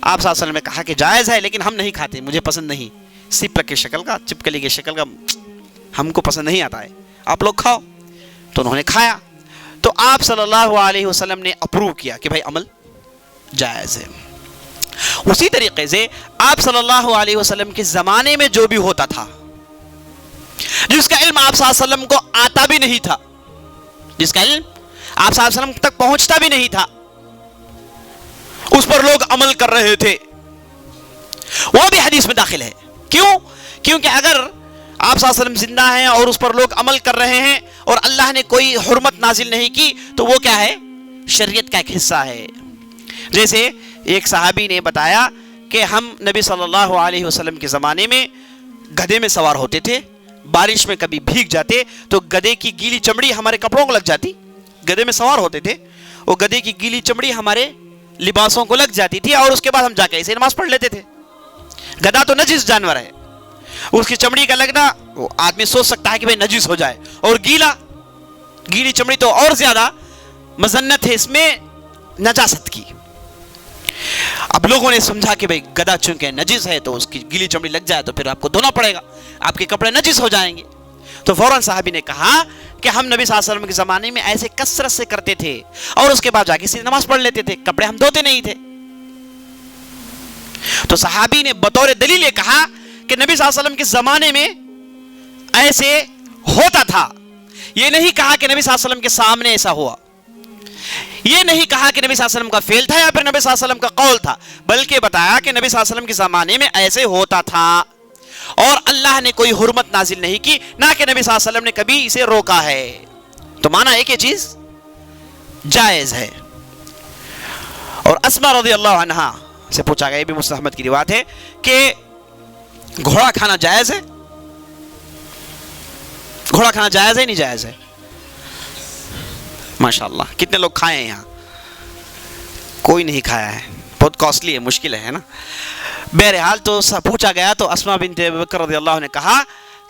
آپ صلی اللہ علیہ وسلم نے کہا کہ جائز ہے لیکن ہم نہیں کھاتے، مجھے پسند نہیں، سپلک کی شکل کا، چپکلی کی شکل کا ہم کو پسند نہیں آتا ہے، آپ لوگ کھاؤ۔ تو انہوں نے کھایا، تو آپ صلی اللہ علیہ وسلم نے اپروو کیا کہ بھائی عمل جائز ہے۔ اسی طریقے سے آپ صلی اللہ علیہ وسلم کے زمانے میں جو بھی ہوتا تھا، جس کا علم آپ صلی اللہ علیہ وسلم کو آتا بھی نہیں تھا، جس کا علم آپ صلی اللہ علیہ وسلم تک پہنچتا بھی نہیں تھا، اس پر لوگ عمل کر رہے تھے، وہ بھی حدیث میں داخل ہے۔ کیوں؟ کیونکہ اگر آپ صلی اللہ علیہ وسلم زندہ ہیں اور اس پر لوگ عمل کر رہے ہیں اور اللہ نے کوئی حرمت نازل نہیں کی تو وہ کیا ہے؟ شریعت کا ایک حصہ ہے۔ جیسے ایک صحابی نے بتایا کہ ہم نبی صلی اللہ علیہ وسلم کے زمانے میں گدھے میں سوار ہوتے تھے، بارش میں کبھی بھیگ جاتے تو گدھے کی گیلی چمڑی ہمارے کپڑوں کو لگ جاتی، گدھے میں سوار ہوتے تھے، وہ گدھے کی گیلی چمڑی ہمارے لباسوں کو لگ جاتی تھی اور اس کے بعد ہم جا کے ایسے نماز پڑھ لیتے تھے۔ گدھا تو نجس جانور ہے، اس کی چمڑی کا لگنا وہ آدمی سوچ سکتا ہے کہ بھئی نجس ہو جائے، اور گیلی چمڑی تو اور زیادہ مذنت ہے اس میں نجاست کی۔ اب لوگوں نے سمجھا کہ بھئی گدھا چونکہ نجس ہے تو اس کی گیلی چمڑی لگ جائے تو پھر آپ کو دھونا پڑے گا، آپ کے کپڑے نجس ہو جائیں گے۔ تو فوراً صحابی نے کہا کہ ہم نبی صلی اللہ علیہ وسلم کے زمانے میں ایسے کثرت سے کرتے تھے اور اس کے بعد جا کے سیدھی نماز پڑھ لیتے تھے، کپڑے ہم دھوتے نہیں تھے۔ تو صحابی نے بطور دلیل یہ کہا کہ نبی صلی اللہ علیہ وسلم کے زمانے میں ایسے ہوتا تھا، یہ نہیں کہا کہ نبی صلی اللہ علیہ وسلم کے سامنے ایسا ہوا، یہ نہیں کہا کہ نبی صلی اللہ علیہ وسلم کا فعل تھا یا پھر نبی صلی اللہ علیہ وسلم کا قول تھا، بلکہ بتایا کہ نبی صلی اللہ علیہ وسلم کے زمانے میں ایسے ہوتا تھا اور اللہ نے کوئی حرمت نازل نہیں کی، نہ کہ نبی صلی اللہ علیہ وسلم نے کبھی اسے روکا ہے۔ تو مانا ہے کہ یہ چیز جائز ہے۔ اور اسما رضی اللہ عنہا سے پوچھا گیا، یہ بھی مسلم احمد کی روایت ہے کہ گھوڑا کھانا جائز ہے؟ گھوڑا کھانا جائز ہے نہیں جائز ہے؟ ماشاءاللہ کتنے لوگ کھائے ہیں یہاں؟ کوئی نہیں کھایا ہے، بہت کاسٹلی ہے، مشکل ہے نا۔ بہرحال تو پوچھا گیا تو اسما بنت ابی بکر رضی اللہ عنہ نے کہا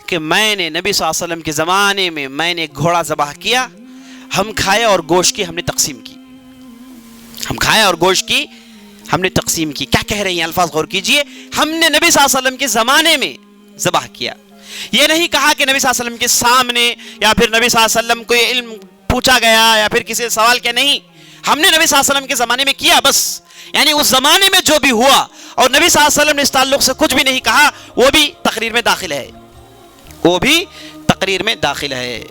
کہ میں نے نبی صلی اللہ علیہ وسلم کے زمانے میں میں نے گھوڑا ذبح کیا، ہم کھائے اور گوشت کی ہم نے تقسیم کی، ہم کھائے اور گوشت کی ہم نے تقسیم کی۔ کیا کہہ رہے ہیں الفاظ غور کیجئے، ہم نے نبی صلی اللہ علیہ وسلم کے زمانے میں ذبح کیا، یہ نہیں کہا کہ نبی صلی اللہ علیہ وسلم کے سامنے یا پھر نبی صلی اللہ علیہ وسلم کو یہ علم پوچھا گیا یا پھر کسی سے سوال کیا، نہیں، ہم نے نبی صلی اللہ علیہ وسلم کے زمانے میں کیا بس، یعنی اس زمانے میں جو بھی ہوا اور نبی صلی اللہ علیہ وسلم نے اس تعلق سے کچھ بھی نہیں کہا، وہ بھی تقریر میں داخل ہے، وہ بھی تقریر میں داخل ہے۔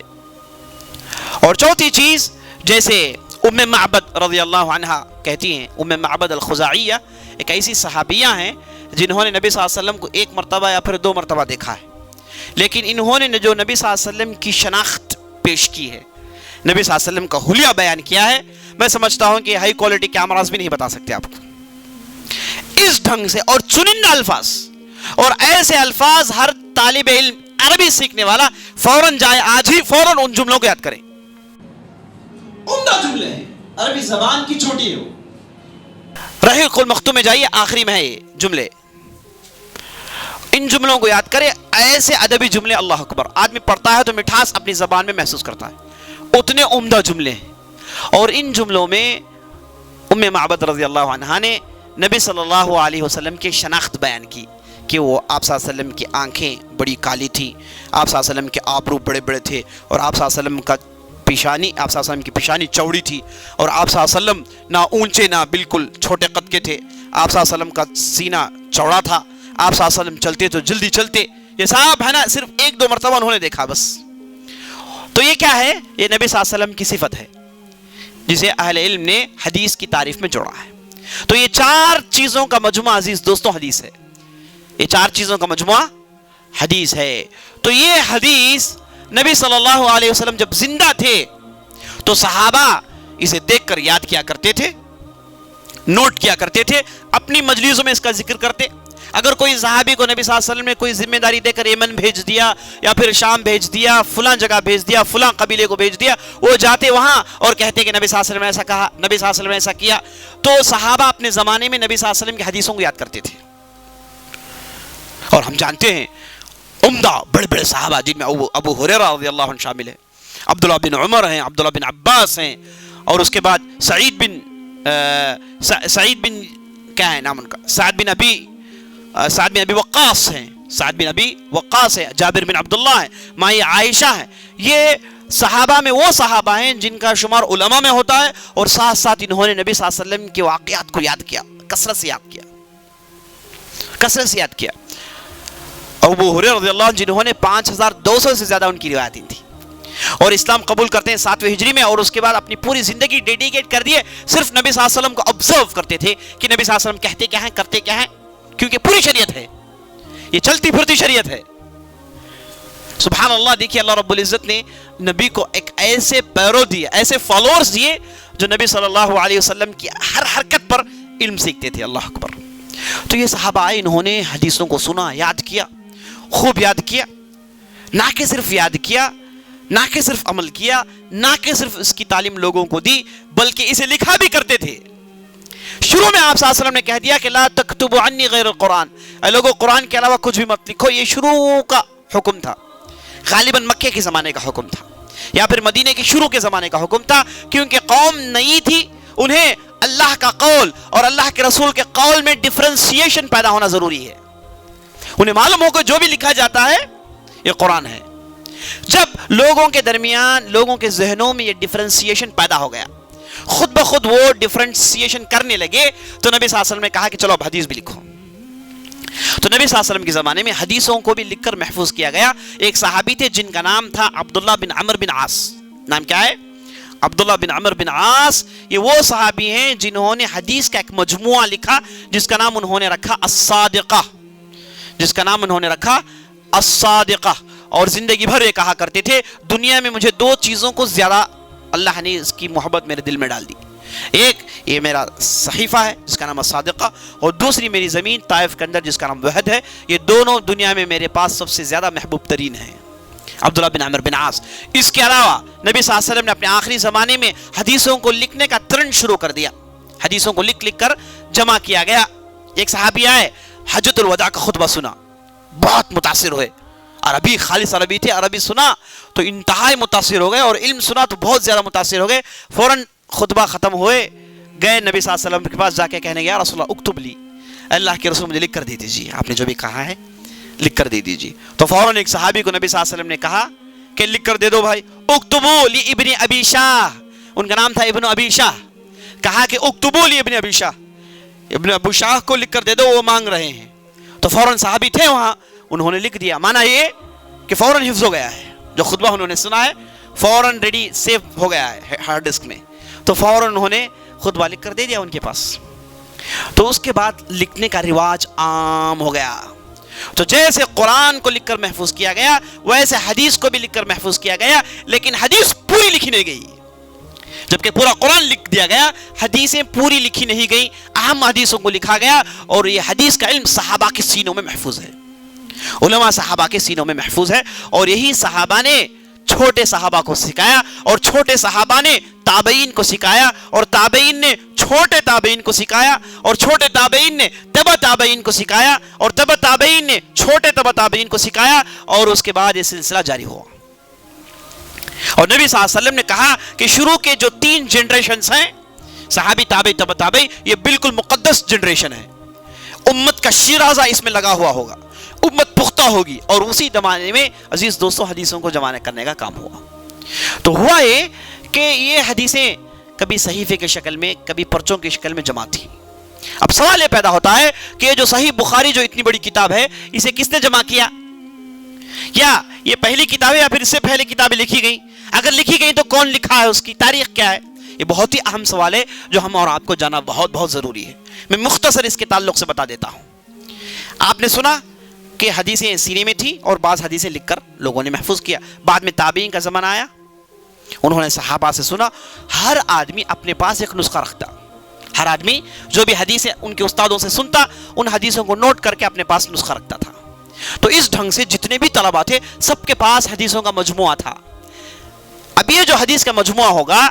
اور چوتھی چیز، جیسے ام معبد رضی اللہ عنہا کہتی ہیں، ام معبد الخزاعیہ ایک ایسی صحابیہ ہیں جنہوں نے نبی صلی اللہ علیہ وسلم کو ایک مرتبہ یا پھر 2 مرتبہ دیکھا ہے، لیکن انہوں نے جو نبی صلی اللہ علیہ وسلم کی شناخت پیش کی ہے، نبی صلی اللہ علیہ وسلم کا حلیہ بیان کیا ہے، میں سمجھتا ہوں کہ ہائی کوالٹی کیمراز بھی نہیں بتا سکتے آپ کو، اس ڈھنگ سے اور چنندہ الفاظ اور ایسے الفاظ ہر طالب علم عربی سیکھنے والا فوراً جائے آج ہی فوراً ان جملوں کو یاد کریں، عمدہ جملے ہیں، عربی زبان کی چوٹی ہے وہ۔ رحیق المختوم میں جائیے، آخری میں ہے یہ جملے، ان جملوں کو یاد کرے، ایسے ادبی جملے، اللہ اکبر، آدمی پڑھتا ہے تو مٹھاس اپنی زبان میں محسوس کرتا ہے، اتنے عمدہ جملے ہیں۔ اور ان جملوں میں ام معبد رضی اللہ عنہا نے نبی صلی اللہ علیہ وسلم کی شناخت بیان کی کہ وہ آپ صلی اللہ علیہ وسلم کی آنکھیں بڑی کالی تھیں، آپ صلی اللہ علیہ وسلم کے آبرو بڑے بڑے تھے، اور آپ صلی اللہ علیہ وسلم کا پیشانی، آپ صلی اللہ علیہ وسلم کی پیشانی چوڑی تھی، اور آپ صلی اللہ علیہ وسلم نہ اونچے نہ بالکل چھوٹے قد کے تھے، آپ صلی اللہ علیہ وسلم کا سینہ چوڑا تھا، آپ صلی اللہ علیہ وسلم چلتے تو جلدی چلتے، یہ صاحب ہے نا، صرف 1-2 مرتبہ انہوں نے دیکھا بس۔ تو یہ کیا ہے؟ یہ نبی صلی اللہ علیہ وسلم کی صفت ہے جسے اہل علم نے حدیث کی تعریف میں جوڑا ہے۔ تو یہ 4 چیزوں کا مجموعہ عزیز دوستوں حدیث ہے، یہ 4 چیزوں کا مجموعہ حدیث ہے۔ تو یہ حدیث نبی صلی اللہ علیہ وسلم جب زندہ تھے تو صحابہ اسے دیکھ کر یاد کیا کرتے تھے، نوٹ کیا کرتے تھے، اپنی مجلسوں میں اس کا ذکر کرتے۔ اگر کوئی صحابی کو نبی صلی اللہ علیہ وسلم نے کوئی ذمہ داری دے کر یمن بھیج دیا یا پھر شام بھیج دیا، فلاں جگہ بھیج دیا، فلاں قبیلے کو بھیج دیا، وہ جاتے وہاں اور کہتے کہ نبی صلی اللہ علیہ وسلم نے ایسا کہا، نبی صلی اللہ علیہ وسلم نے ایسا کیا، تو صحابہ اپنے زمانے میں نبی صلی اللہ علیہ وسلم کی حدیثوں کو یاد کرتے تھے۔ اور ہم جانتے ہیں عمدہ بڑے بڑے صحابہ جن میں ابو ہریرہ رضی اللہ عنہ شامل ہے، عبداللہ بن عمر ہیں، عبداللہ بن عباس ہیں، اور اس کے بعد سعید بن کیا ہے نام ان کا؟ سعد بن ابی وقاص ہیں، سعد بن ابی وقاص ہے، جابر بن عبداللہ ہے، مائی عائشہ ہے. یہ صحابہ میں وہ صحابہ ہیں جن کا شمار علماء میں ہوتا ہے، اور ساتھ ساتھ انہوں نے نبی صلی اللہ علیہ وسلم کے واقعات کو یاد کیا، کثرت سے یاد کیا. ابو ہریرہ رضی اللہ عنہ جنہوں نے 5200 سے زیادہ ان کی روایتیں تھی، اور اسلام قبول کرتے ہیں 7ویں ہجری میں، اور اس کے بعد اپنی پوری زندگی ڈیڈیکیٹ کر دیے صرف نبی صلی اللہ علیہ وسلم کو آبزرو کرتے تھے کہ نبی صلی اللہ علیہ وسلم کہتے کیا ہیں، کرتے کیا ہیں، کیونکہ پوری شریعت ہے، یہ چلتی پھرتی شریعت ہے. سبحان اللہ. دیکھیے اللہ رب العزت نے نبی کو ایک ایسے پیرو دیے، ایسے فالوورز دیے جو نبی صلی اللہ علیہ وسلم کی ہر حرکت پر علم سیکھتے تھے. اللہ اکبر. تو یہ صحابہ آئے، انہوں نے حدیثوں کو سنا، یاد کیا، خوب یاد کیا، نہ کہ صرف یاد کیا، نہ کہ صرف عمل کیا، نہ کہ صرف اس کی تعلیم لوگوں کو دی، بلکہ اسے لکھا بھی کرتے تھے. شروع میں آپ صلی اللہ علیہ وسلم نے کہہ دیا کہ لا تکتبوا عنی غیر القرآن، اے لوگوں قرآن کے علاوہ کچھ بھی مت لکھو. یہ شروع کا حکم تھا، غالباً مکے کے زمانے کا حکم تھا، یا پھر مدینے کے شروع کے زمانے کا حکم تھا، کیونکہ قوم نئی تھی، انہیں اللہ کا قول اور اللہ کے رسول کے قول میں ڈفرینسیشن پیدا ہونا ضروری ہے. انہیں معلوم ہو کہ جو بھی لکھا جاتا ہے یہ قرآن ہے. جب لوگوں کے درمیان، لوگوں کے ذہنوں میں یہ ڈفرینسیشن پیدا ہو گیا، خود بخود وہ ڈفرینسیشن کرنے لگے، تو نبی صلی اللہ علیہ وسلم نے کہا کہ چلو اب حدیث بھی لکھو. تو نبی صلی اللہ علیہ وسلم کے زمانے میں حدیثوں کو بھی لکھ کر محفوظ کیا گیا. ایک صحابی تھے جن کا نام تھا عبداللہ بن عمر بن عاص. نام کیا ہے؟ عبداللہ بن عمر بن عاص. یہ وہ صحابی ہیں جنہوں نے حدیث کا ایک مجموعہ لکھا جس کا نام انہوں نے رکھا الصادقہ، الصادقہ. اور زندگی بھر یہ کہا کرتے تھے دنیا میں مجھے 2 چیزوں کو زیادہ اللہ نے اس کی محبت میرے دل میں ڈال دی. ایک یہ میرا صحیفہ ہے جس کا نام الصادقہ، اور دوسری میری زمین طائف کے اندر جس کا نام وحد ہے. یہ دونوں دنیا میں میرے پاس سب سے زیادہ محبوب ترین ہیں. عبداللہ بن عمر بن عاص. اس کے علاوہ نبی صلی اللہ علیہ وسلم نے اپنے آخری زمانے میں حدیثوں کو لکھنے کا ٹرینڈ شروع کر دیا. حدیثوں کو لکھ کر جمع کیا گیا. ایک صحابی آئے، حجۃ الوداع کا خطبہ سنا، بہت متاثر ہوئے. عربی، خالص عربی تھے، عربی سنا تو انتہائی متاثر ہو گئے، اور علم سنا تو بہت زیادہ متاثر ہو گئے. فوراً خطبہ ختم ہوئے، گئے نبی صلی اللہ علیہ وسلم کے پاس، جا کے کہنے گیا رسول اللہ اکتب لی، اللہ کے رسول مجھے لکھ کر دے دیجیے، آپ نے جو بھی کہا ہے لکھ کر دے دیجیے. تو فوراً ایک صحابی کو نبی صلی اللہ علیہ وسلم نے کہا کہ لکھ کر دے دو بھائی. اکتبو لی ابن ابی شاہ، ان کا نام تھا ابن ابی شاہ. کہا کہ اکتبو لی ابن ابی شاہ، ابن ابو شاہ کو لکھ کر دے دو، وہ مانگ رہے ہیں. تو فوراً صحابی تھے وہاں، انہوں نے لکھ دیا. مانا یہ کہ فوراً حفظ ہو گیا ہے، جو خطبہ انہوں نے سنا ہے فوراً ریڈی سیو ہو گیا ہے ہارڈ ڈسک میں. تو فوراً انہوں نے خطبہ لکھ کر دے دیا ان کے پاس. تو اس کے بعد لکھنے کا رواج عام ہو گیا. تو جیسے قرآن کو لکھ کر محفوظ کیا گیا، ویسے حدیث کو بھی لکھ کر محفوظ کیا گیا. لیکن حدیث پوری لکھی نہیں گئی، جبکہ پورا قرآن لکھ دیا گیا، حدیثیں پوری لکھی نہیں گئی. اہم حدیثوں کو لکھا گیا، اور یہ حدیث کا علم صحابہ کے سینوں میں محفوظ ہے، علماء صحابہ کے سینوں میں محفوظ ہے. اور یہی صحابہ نے چھوٹے صحابہ کو سکھایا، اور چھوٹے صحابہ نے تابعین کو سکھایا، اور تابعین نے چھوٹے تابعین کو سکھایا، اور چھوٹے تابعین نے تبع تابعین کو سکھایا، اور تبع تابعین نے چھوٹے تبع تابعین کو سکھایا، اور اس کے بعد یہ سلسلہ جاری ہوا. اور نبی صلی اللہ علیہ وسلم نے کہا کہ شروع کے جو 3 جنریشنز ہیں، صحابی، تابعی، تبع تابعی، یہ بالکل مقدس جنریشن ہے. امت کا شیرازہ اس میں لگا ہوا ہوگا، امت پختہ ہوگی. اور اسی زمانے میں عزیز دوستوں حدیثوں کو جمع کرنے کا کام ہوا. تو ہوا یہ کہ یہ حدیثیں کبھی صحیفے کی شکل میں، کبھی پرچوں کی شکل میں جمع تھی. اب سوال یہ پیدا ہوتا ہے کہ یہ جو صحیح بخاری جو اتنی بڑی کتاب ہے، اسے کس نے جمع کیا؟ یا یہ پہلی کتاب ہے، یا پھر اس سے پہلے کتابیں لکھی گئیں؟ اگر لکھی گئیں تو کون لکھا ہے، اس کی تاریخ کیا ہے؟ یہ بہت ہی اہم سوال ہے جو ہم اور آپ کو جاننا بہت بہت ضروری ہے. میں مختصر اس کے تعلق سے بتا دیتا ہوں. آپ نے سنا کہ حدیثیں سینے میں تھی، اور بعض حدیثیں لکھ کر لوگوں نے محفوظ کیا. بعد میں تابعین کا زمانہ آیا، انہوں نے صحابہ سے سنا. ہر آدمی اپنے پاس ایک نسخہ رکھتا، ہر آدمی جو بھی حدیثیں ان کے استادوں سے سنتا، ان حدیثوں کو نوٹ کر کے اپنے پاس نسخہ رکھتا تھا. تو اس ڈھنگ سے جتنے بھی طلباء تھے سب کے پاس حدیثوں کا مجموعہ تھا. اب یہ جو حدیث کا مجموعہ ہوگا،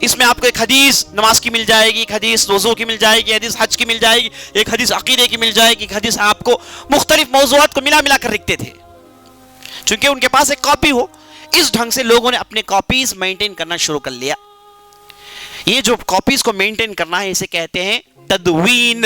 اس میں آپ کو ایک حدیث نماز کی مل جائے گی، ایک حدیث وضو کی مل جائے گی، حدیث حج کی مل جائے گی، ایک حدیث عقیدے کی مل جائے گی، ایک حدیث آپ کو مختلف موضوعات کو ملا کر لکھتے تھے، چونکہ ان کے پاس ایک کاپی ہو. اس ڈھنگ سے لوگوں نے اپنے کاپیز مینٹین کرنا شروع کر لیا. یہ جو کاپیز کو مینٹین کرنا ہے اسے کہتے ہیں تدوین.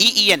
EEN,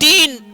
3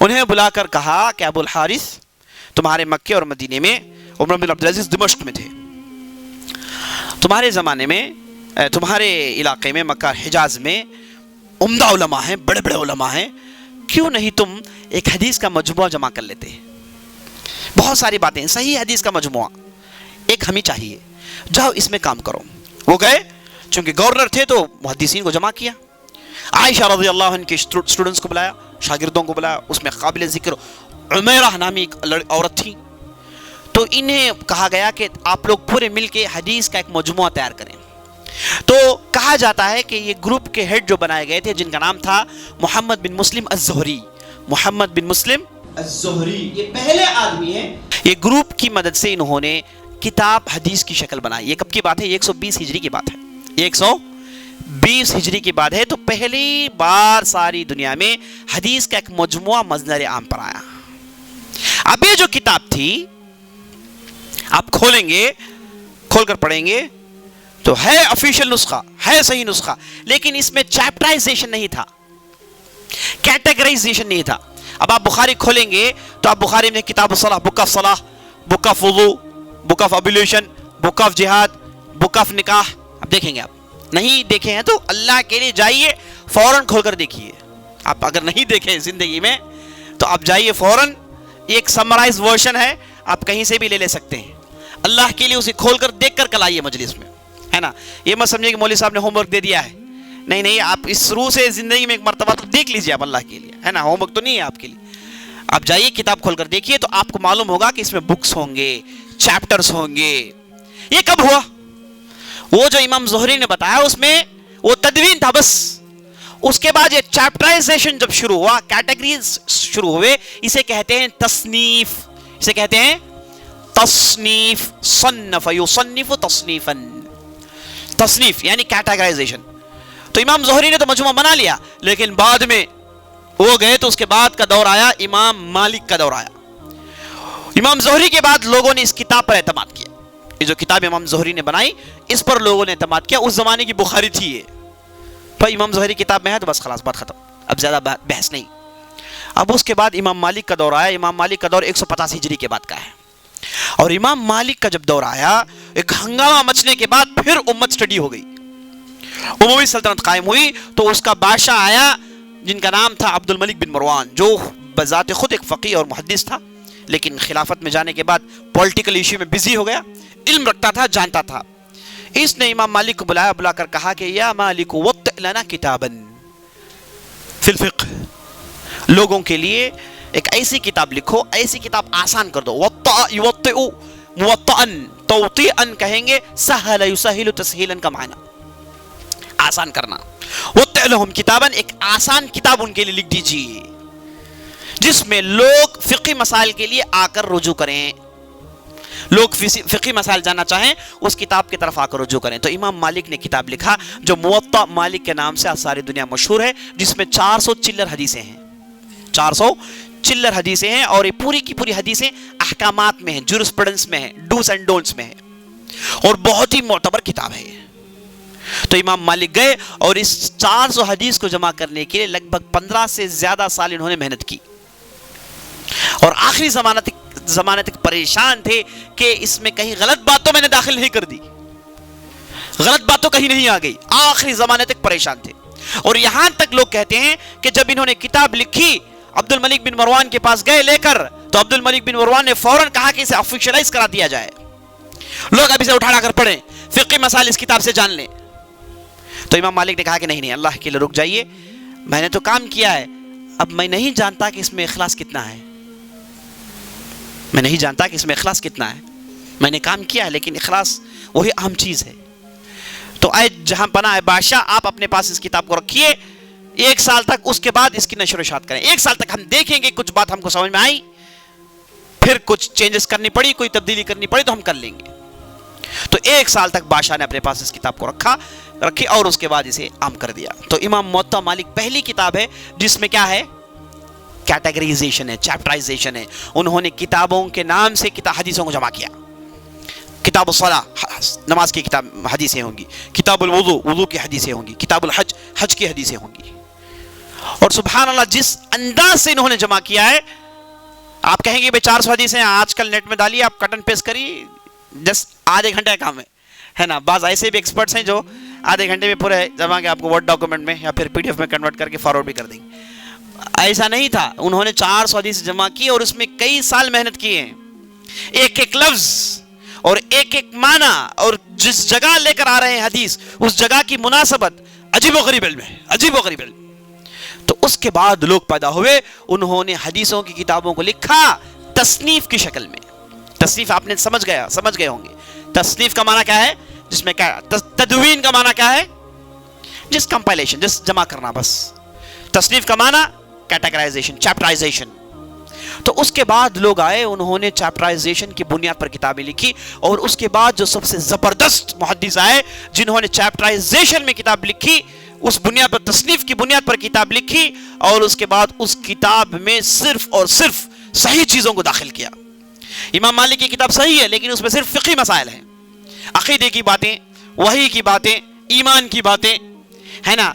انہیں بلا کر کہا کہ ابو الحارث تمہارے مکے اور مدینے میں، عمر بن عبدالعزیز دمشق میں تھے، تمہارے زمانے میں تمہارے علاقے میں مکہ حجاز میں عمدہ علماء ہیں، بڑے بڑے علماء ہیں، کیوں نہیں تم ایک حدیث کا مجموعہ جمع کر لیتے؟ بہت ساری باتیں، صحیح حدیث کا مجموعہ ایک ہمیں چاہیے، جاؤ اس میں کام کرو۔ وہ گئے، چونکہ گورنر تھے تو محدثین کو جمع کیا، عائشہ رضی اللہ عنہ کے اسٹوڈنٹس کو بلایا، شاگردوں کو بلایا، اس میں قابل ذکر عمیرہ نامی ایک عورت تھی، تو انہیں کہا گیا کہ آپ لوگ پورے مل کے حدیث کا ایک مجموعہ تیار کریں۔ تو کہا جاتا ہے کہ یہ گروپ کے ہیڈ جو بنائے گئے تھے، جن کا نام تھا محمد بن مسلم الزہری، محمد بن مسلم الزہری، یہ پہلے آدمی ہیں۔ یہ گروپ کی مدد سے انہوں نے کتاب حدیث کی شکل بنائی۔ یہ کب کی بات ہے؟ 120 ہجری کی بات ہے، 120 ہجری کی بات ہے۔ تو پہلی بار ساری دنیا میں حدیث کا ایک مجموعہ منظر عام پر آیا۔ اب یہ جو کتاب تھی آپ کھولیں گے، کھول کر پڑھیں گے تو ہے آفیشیل نسخہ، ہے صحیح نسخہ، لیکن اس میں چیپٹرائزیشن نہیں تھا، کیٹیگرائزیشن نہیں تھا۔ اب آپ بخاری کھولیں گے تو آپ بخاری میں کتاب الصلاح، بک آف صلاح، بک آف وضو، بک آف ابلیوشن، بک آف جہاد، بک آف نکاح، اب دیکھیں گے۔ آپ نہیں دیکھے ہیں تو اللہ کے لیے جائیے فوراً کھول کر دیکھیے۔ آپ اگر نہیں دیکھیں زندگی میں تو آپ جائیے فوراً، ایک سمرائز ورژن ہے، آپ کہیں سے بھی لے سکتے ہیں۔ اللہ کے لیے اسے کھول کر دیکھ کر کل آئیے مجلس میں، ہے نا۔ یہ مت سمجھے کہ مولوی صاحب نے ہوم ورک دے دیا ہے، نہیں، آپ اس روح سے زندگی میں ایک مرتبہ تو دیکھ لیجیے آپ اللہ کے لیے، ہے نا۔ ہوم ورک تو نہیں ہے آپ کے لیے، آپ جائیے کتاب کھول کر دیکھیے تو آپ کو معلوم ہوگا کہ اس میں بکس ہوں گے، چیپٹرز ہوں گے۔ یہ کب ہوا؟ وہ جو امام زہری نے بتایا اس میں وہ تدوین تھا بس، اس کے بعد یہ چیپٹرائزیشن جب شروع ہوا، کیٹیگریز شروع ہوئے، اسے کہتے ہیں تصنیف، اسے کہتے ہیں تصنیف، صنف یصنف تصنیفا، تصنیف یعنی کیٹیگرائزیشن۔ تو امام زہری نے تو مجموعہ بنا لیا، لیکن بعد میں وہ گئے تو اس کے بعد کا دور آیا امام مالک کا دور آیا۔ امام زہری کے بعد لوگوں نے اس کتاب پر اعتماد کیا، یہ جو کتاب امام زہری نے بنائی اس پر لوگوں نے اعتماد کیا۔ اس زمانے کی بخاری تھی یہ، بھائی امام زہری کتاب میں ہے تو بس خلاص بات ختم، اب زیادہ بحث نہیں۔ اب اس کے بعد امام مالک کا دور آیا، امام مالک کا دور 150 ہجری کے بعد کا ہے، اور امام مالک کا جب دور آیا، ایک ہنگامہ مچنے کے بعد پھر امت سٹڈی ہو گئی، اموی سلطنت قائم ہوئی، تو اس کا بادشاہ آیا جن کا نام تھا عبد الملک بن مروان، جو بذات خود ایک فقیہ اور محدث تھا، لیکن خلافت میں جانے کے بعد پولیٹیکل ایشو میں بزی ہو گیا، علم رکھتا تھا، جانتا تھا۔ اس نے امام مالک کو بلایا، بلا کر کہا کہ یا مالک وطئ لنا کتابا فی الفقہ، لوگوں کے لیے ایک ایسی کتاب لکھو، ایسی کتاب آسان کر دو۔ وطأ یوطئ موطئا، توطئا کہیں گے، سہل یسہل تسہیلا کا معنی آسان کرنا۔ وطئ لہم کتابا، ایک آسان کتاب ان کے لیے لکھ دیجیے جس میں لوگ فقہی مسائل کے لیے آ کر رجوع کریں، لوگ فقہی مسائل جاننا چاہیں اس کتاب کی طرف آ کر رجوع کریں۔ تو امام مالک نے کتاب لکھا جو موطأ مالک کے نام سے ساری دنیا مشہور ہے، جس میں 400 چلر حدیثیں ہیں، 400 چلر حدیثیں ہیں، اور یہ پوری کی پوری حدیثیں احکامات میں ہیں، جورسپروڈنس میں ہیں، ڈوز اینڈ ڈونٹس میں ہیں، اور بہت ہی معتبر کتاب ہے۔ تو امام مالک گئے اور اس 400 حدیث کو جمع کرنے کے لیے لگ بھگ 15 سے زیادہ سال انہوں نے محنت کی، اور آخری زمانے تک پریشان تھے کہ اس میں کہیں غلط بات تو میں نے داخل نہیں کر دی، غلط بات تو کہیں نہیں آ گئی، آخری زمانے تک پریشان تھے۔ اور یہاں تک لوگ کہتے ہیں کہ جب انہوں نے کتاب لکھی، عبد الملک بن مروان کے پاس گئے لے کر، تو عبد الملک بن مروان نے فوراً کہا کہ اسے آفیشلائز کرا دیا جائے، لوگ اب اسے اٹھا کر پڑھیں، فقہی مسائل اس کتاب سے جان لیں۔ تو امام مالک نے کہا کہ نہیں، اللہ کے لیے رک جائیے، میں نے تو کام کیا ہے، اب میں نہیں جانتا کہ اس میں اخلاص کتنا ہے، میں نہیں جانتا کہ اس میں اخلاص کتنا ہے، میں نے کام کیا ہے لیکن اخلاص وہی اہم چیز ہے۔ تو اے جہاں پناہ ہے بادشاہ، آپ اپنے پاس اس کتاب کو رکھیے 1 سال تک، اس کے بعد اس کی نشر و اشاعت کریں، 1 سال تک ہم دیکھیں گے، کچھ بات ہم کو سمجھ میں آئی، پھر کچھ چینجز کرنی پڑی، کوئی تبدیلی کرنی پڑی تو ہم کر لیں گے۔ تو 1 سال تک بادشاہ نے اپنے پاس اس کتاب کو رکھی اور اس کے بعد اسے عام کر دیا۔ تو امام موطا مالک پہلی کتاب ہے جس میں کیا ہے، کیٹیگرائزیشن ہے، چیپٹرائزیشن ہے۔ انہوں نے کتابوں کے نام سے حدیثوں کو جمع کیا۔ کتاب الصلاح، نماز کی کتاب حدیثیں ہوں گی، کتاب الوضو، وضو کی حدیثیں ہوں گی، کتاب الحج، حج کی حدیثیں ہوں گی، اور سبحان اللہ جس انداز سے انہوں نے جمع کیا ہے، آپ کہیں گے بھائی 400 حدیث ہیں، آج کل نیٹ میں ڈالیے، آپ کٹ اینڈ پیسٹ کریے، جسٹ آدھے گھنٹے کا کام ہے نا. بعض ایسے بھی ایکسپرٹس ہیں جو آدھے گھنٹے میں پورے جمع کے آپ کو ورڈ ڈاکومنٹ میں یا پھر PDF میں کنورٹ کر کے فارورڈ بھی کر دیں گے. ایسا نہیں تھا، انہوں نے 400 حدیث جمع کی اور اس میں کئی سال محنت کی ہیں. ایک ایک لفظ اور ایک ایک معنی اور جس جگہ لے کر آ رہے ہیں حدیث، اس جگہ کی مناسبت عجیب و غریب علم ہے، عجیب و غریب علم. تو اس کے بعد لوگ پیدا ہوئے، انہوں نے حدیثوں کی کتابوں کو لکھا تصنیف کی شکل میں. تصنیف آپ نے سمجھ گئے ہوں گے. تصنیف کا معنی کیا ہے؟ جس میں کیا، تدوین کا معنی کیا ہے؟ جس کمپائلیشن، جس جمع کرنا بس. تصنیف کا معنی کیٹیگرائزیشن، چیپٹرائزیشن. تو اس کے بعد لوگ آئے، انہوں نے چیپٹرائزیشن کی بنیاد پر کتابیں لکھی. اور اس کے بعد جو سب سے زبردست محدث آئے جنہوں نے چیپٹرائزیشن میں کتاب لکھی، اس بنیاد پر، تصنیف کی بنیاد پر کتاب لکھی، اور اس کے بعد اس کتاب میں صرف اور صرف صحیح چیزوں کو داخل کیا. امام مالک کی کتاب صحیح ہے لیکن اس میں صرف فقہی مسائل ہیں، عقیدے کی باتیں، وحی کی باتیں، ایمان کی باتیں، ہے نا،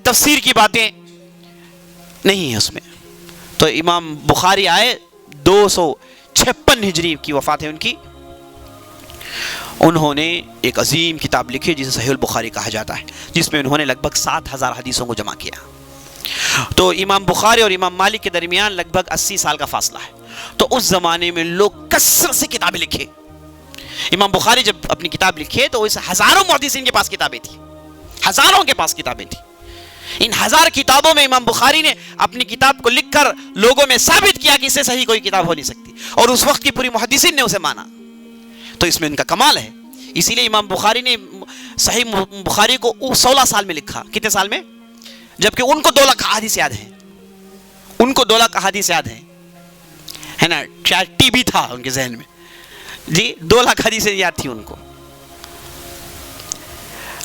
تفسیر کی باتیں نہیں ہیں اس میں. تو امام بخاری آئے 256 ہجری کی وفات ہے ان کی. انہوں نے ایک عظیم کتاب لکھی جسے صحیح البخاری کہا جاتا ہے، جس میں انہوں نے لگ بھگ 7000 حدیثوں کو جمع کیا. تو امام بخاری اور امام مالک کے درمیان لگ بھگ 80 سال کا فاصلہ ہے. تو اس زمانے میں لوگ کثرت سے کتابیں لکھے. امام بخاری جب اپنی کتاب لکھے تو اسے ہزاروں محدثین کے پاس کتابیں تھیں، ہزاروں کے پاس کتابیں تھیں. ان 1000 کتابوں میں امام بخاری نے اپنی کتاب کو لکھ کر لوگوں میں ثابت کیا کہ اس سے صحیح کوئی کتاب ہو نہیں سکتی، اور اس وقت کی پوری محدثین نے اسے مانا. تو اس میں ان کا کمال ہے. اسی لیے امام بخاری نے صحیح بخاری کو 16 سال میں لکھا. کتنے سال میں؟ جبکہ ان کو 2 لاکھ احادیث یاد ہیں. ان کو 2 لاکھ احادیث یاد ہیں، ہے نا. شاید ٹی بی تھا ان کے ذہن میں، جی 2 لاکھ حدیثیں یاد تھی ان کو.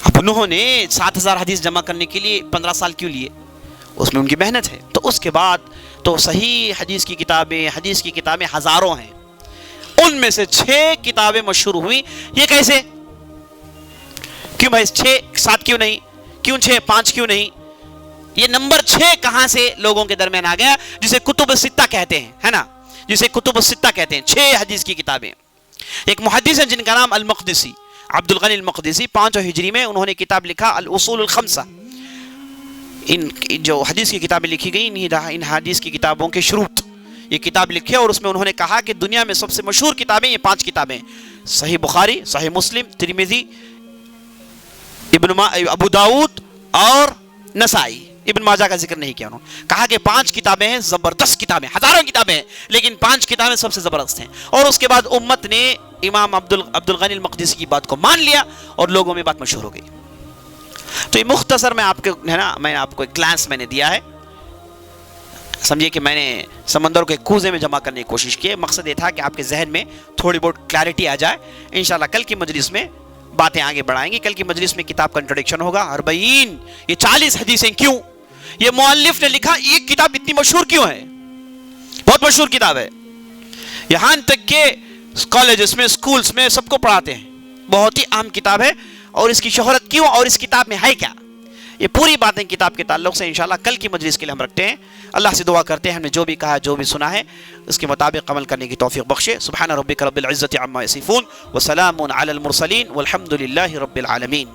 اب انہوں نے 7000 حدیث جمع کرنے کے لیے 15 سال کیوں لیے؟ اس میں ان کی محنت ہے. تو اس کے بعد تو صحیح حدیث کی کتابیں ہزاروں ہیں. ان میں سے 6 کتابیں مشہور ہوئی. یہ کیسے؟ کیوں بھائی 6 7 کیوں نہیں؟ کیوں 6 5 کیوں نہیں؟ یہ نمبر 6 کہاں سے لوگوں کے درمیان آ گیا؟ جسے کتب الستہ کہتے ہیں، ہے نا، جسے کتب الستہ کہتے ہیں. 6 حدیث کی کتابیں. ایک محدث ہیں جن کا نام المقدسی، عبد الغنی المقدسی، 5 ہجری میں انہوں نے کتاب لکھا الاصول الخمسہ. ان جو حدیث کی کتابیں لکھی گئی، ان حدیث کی کتابوں کے شروط، یہ کتاب لکھے. اور اس میں انہوں نے کہا کہ دنیا میں سب سے مشہور کتابیں یہ 5 کتابیں: صحیح بخاری، صحیح مسلم، ترمذی، ابو داؤد اور نسائی. ابن ماجہ کا ذکر نہیں کیا. انہوں نے کہا کہ 5 کتابیں ہیں، زبردست کتابیں، ہزاروں کتابیں ہیں لیکن 5 کتابیں سب سے زبردست ہیں. اور اس کے بعد امت نے امام عبد الغنی المقدسی کی بات کو مان لیا اور لوگوں میں بات مشہور ہو گئی. تو یہ مختصر میں آپ کو، ہے نا، میں آپ کو ایک گلانس میں نے دیا ہے. سمجھیے کہ میں نے سمندر کو ایک کوزے میں جمع کرنے کی کوشش کی. مقصد یہ تھا کہ آپ کے ذہن میں تھوڑی بہت کلیئرٹی آ جائے. انشاءاللہ کل کی مجلس میں باتیں آگے بڑھائیں گے. کل کی مجلس میں کتاب کا انٹروڈکشن ہوگا. 40 یہ 40 حدیثیں کیوں؟ یہ مؤلف نے لکھا یہ کتاب اتنی مشہور کیوں ہے؟ بہت مشہور کتاب ہے. یہاں تک کہ کالجز میں، سکولز میں سب کو پڑھاتے ہیں. بہت ہی اہم کتاب ہے. اور اس کی شہرت کیوں اور اس کتاب میں ہے کیا؟ یہ پوری باتیں کتاب کے تعلق سے انشاءاللہ کل کی مجلس کے لیے ہم رکھتے ہیں. اللہ سے دعا کرتے ہیں ہم نے جو بھی کہا، جو بھی سنا ہے، اس کے مطابق عمل کرنے کی توفیق بخشے. سبحان ربک رب العزت عما یصفون وسلام علی المرسلین والحمد للہ رب العالمین.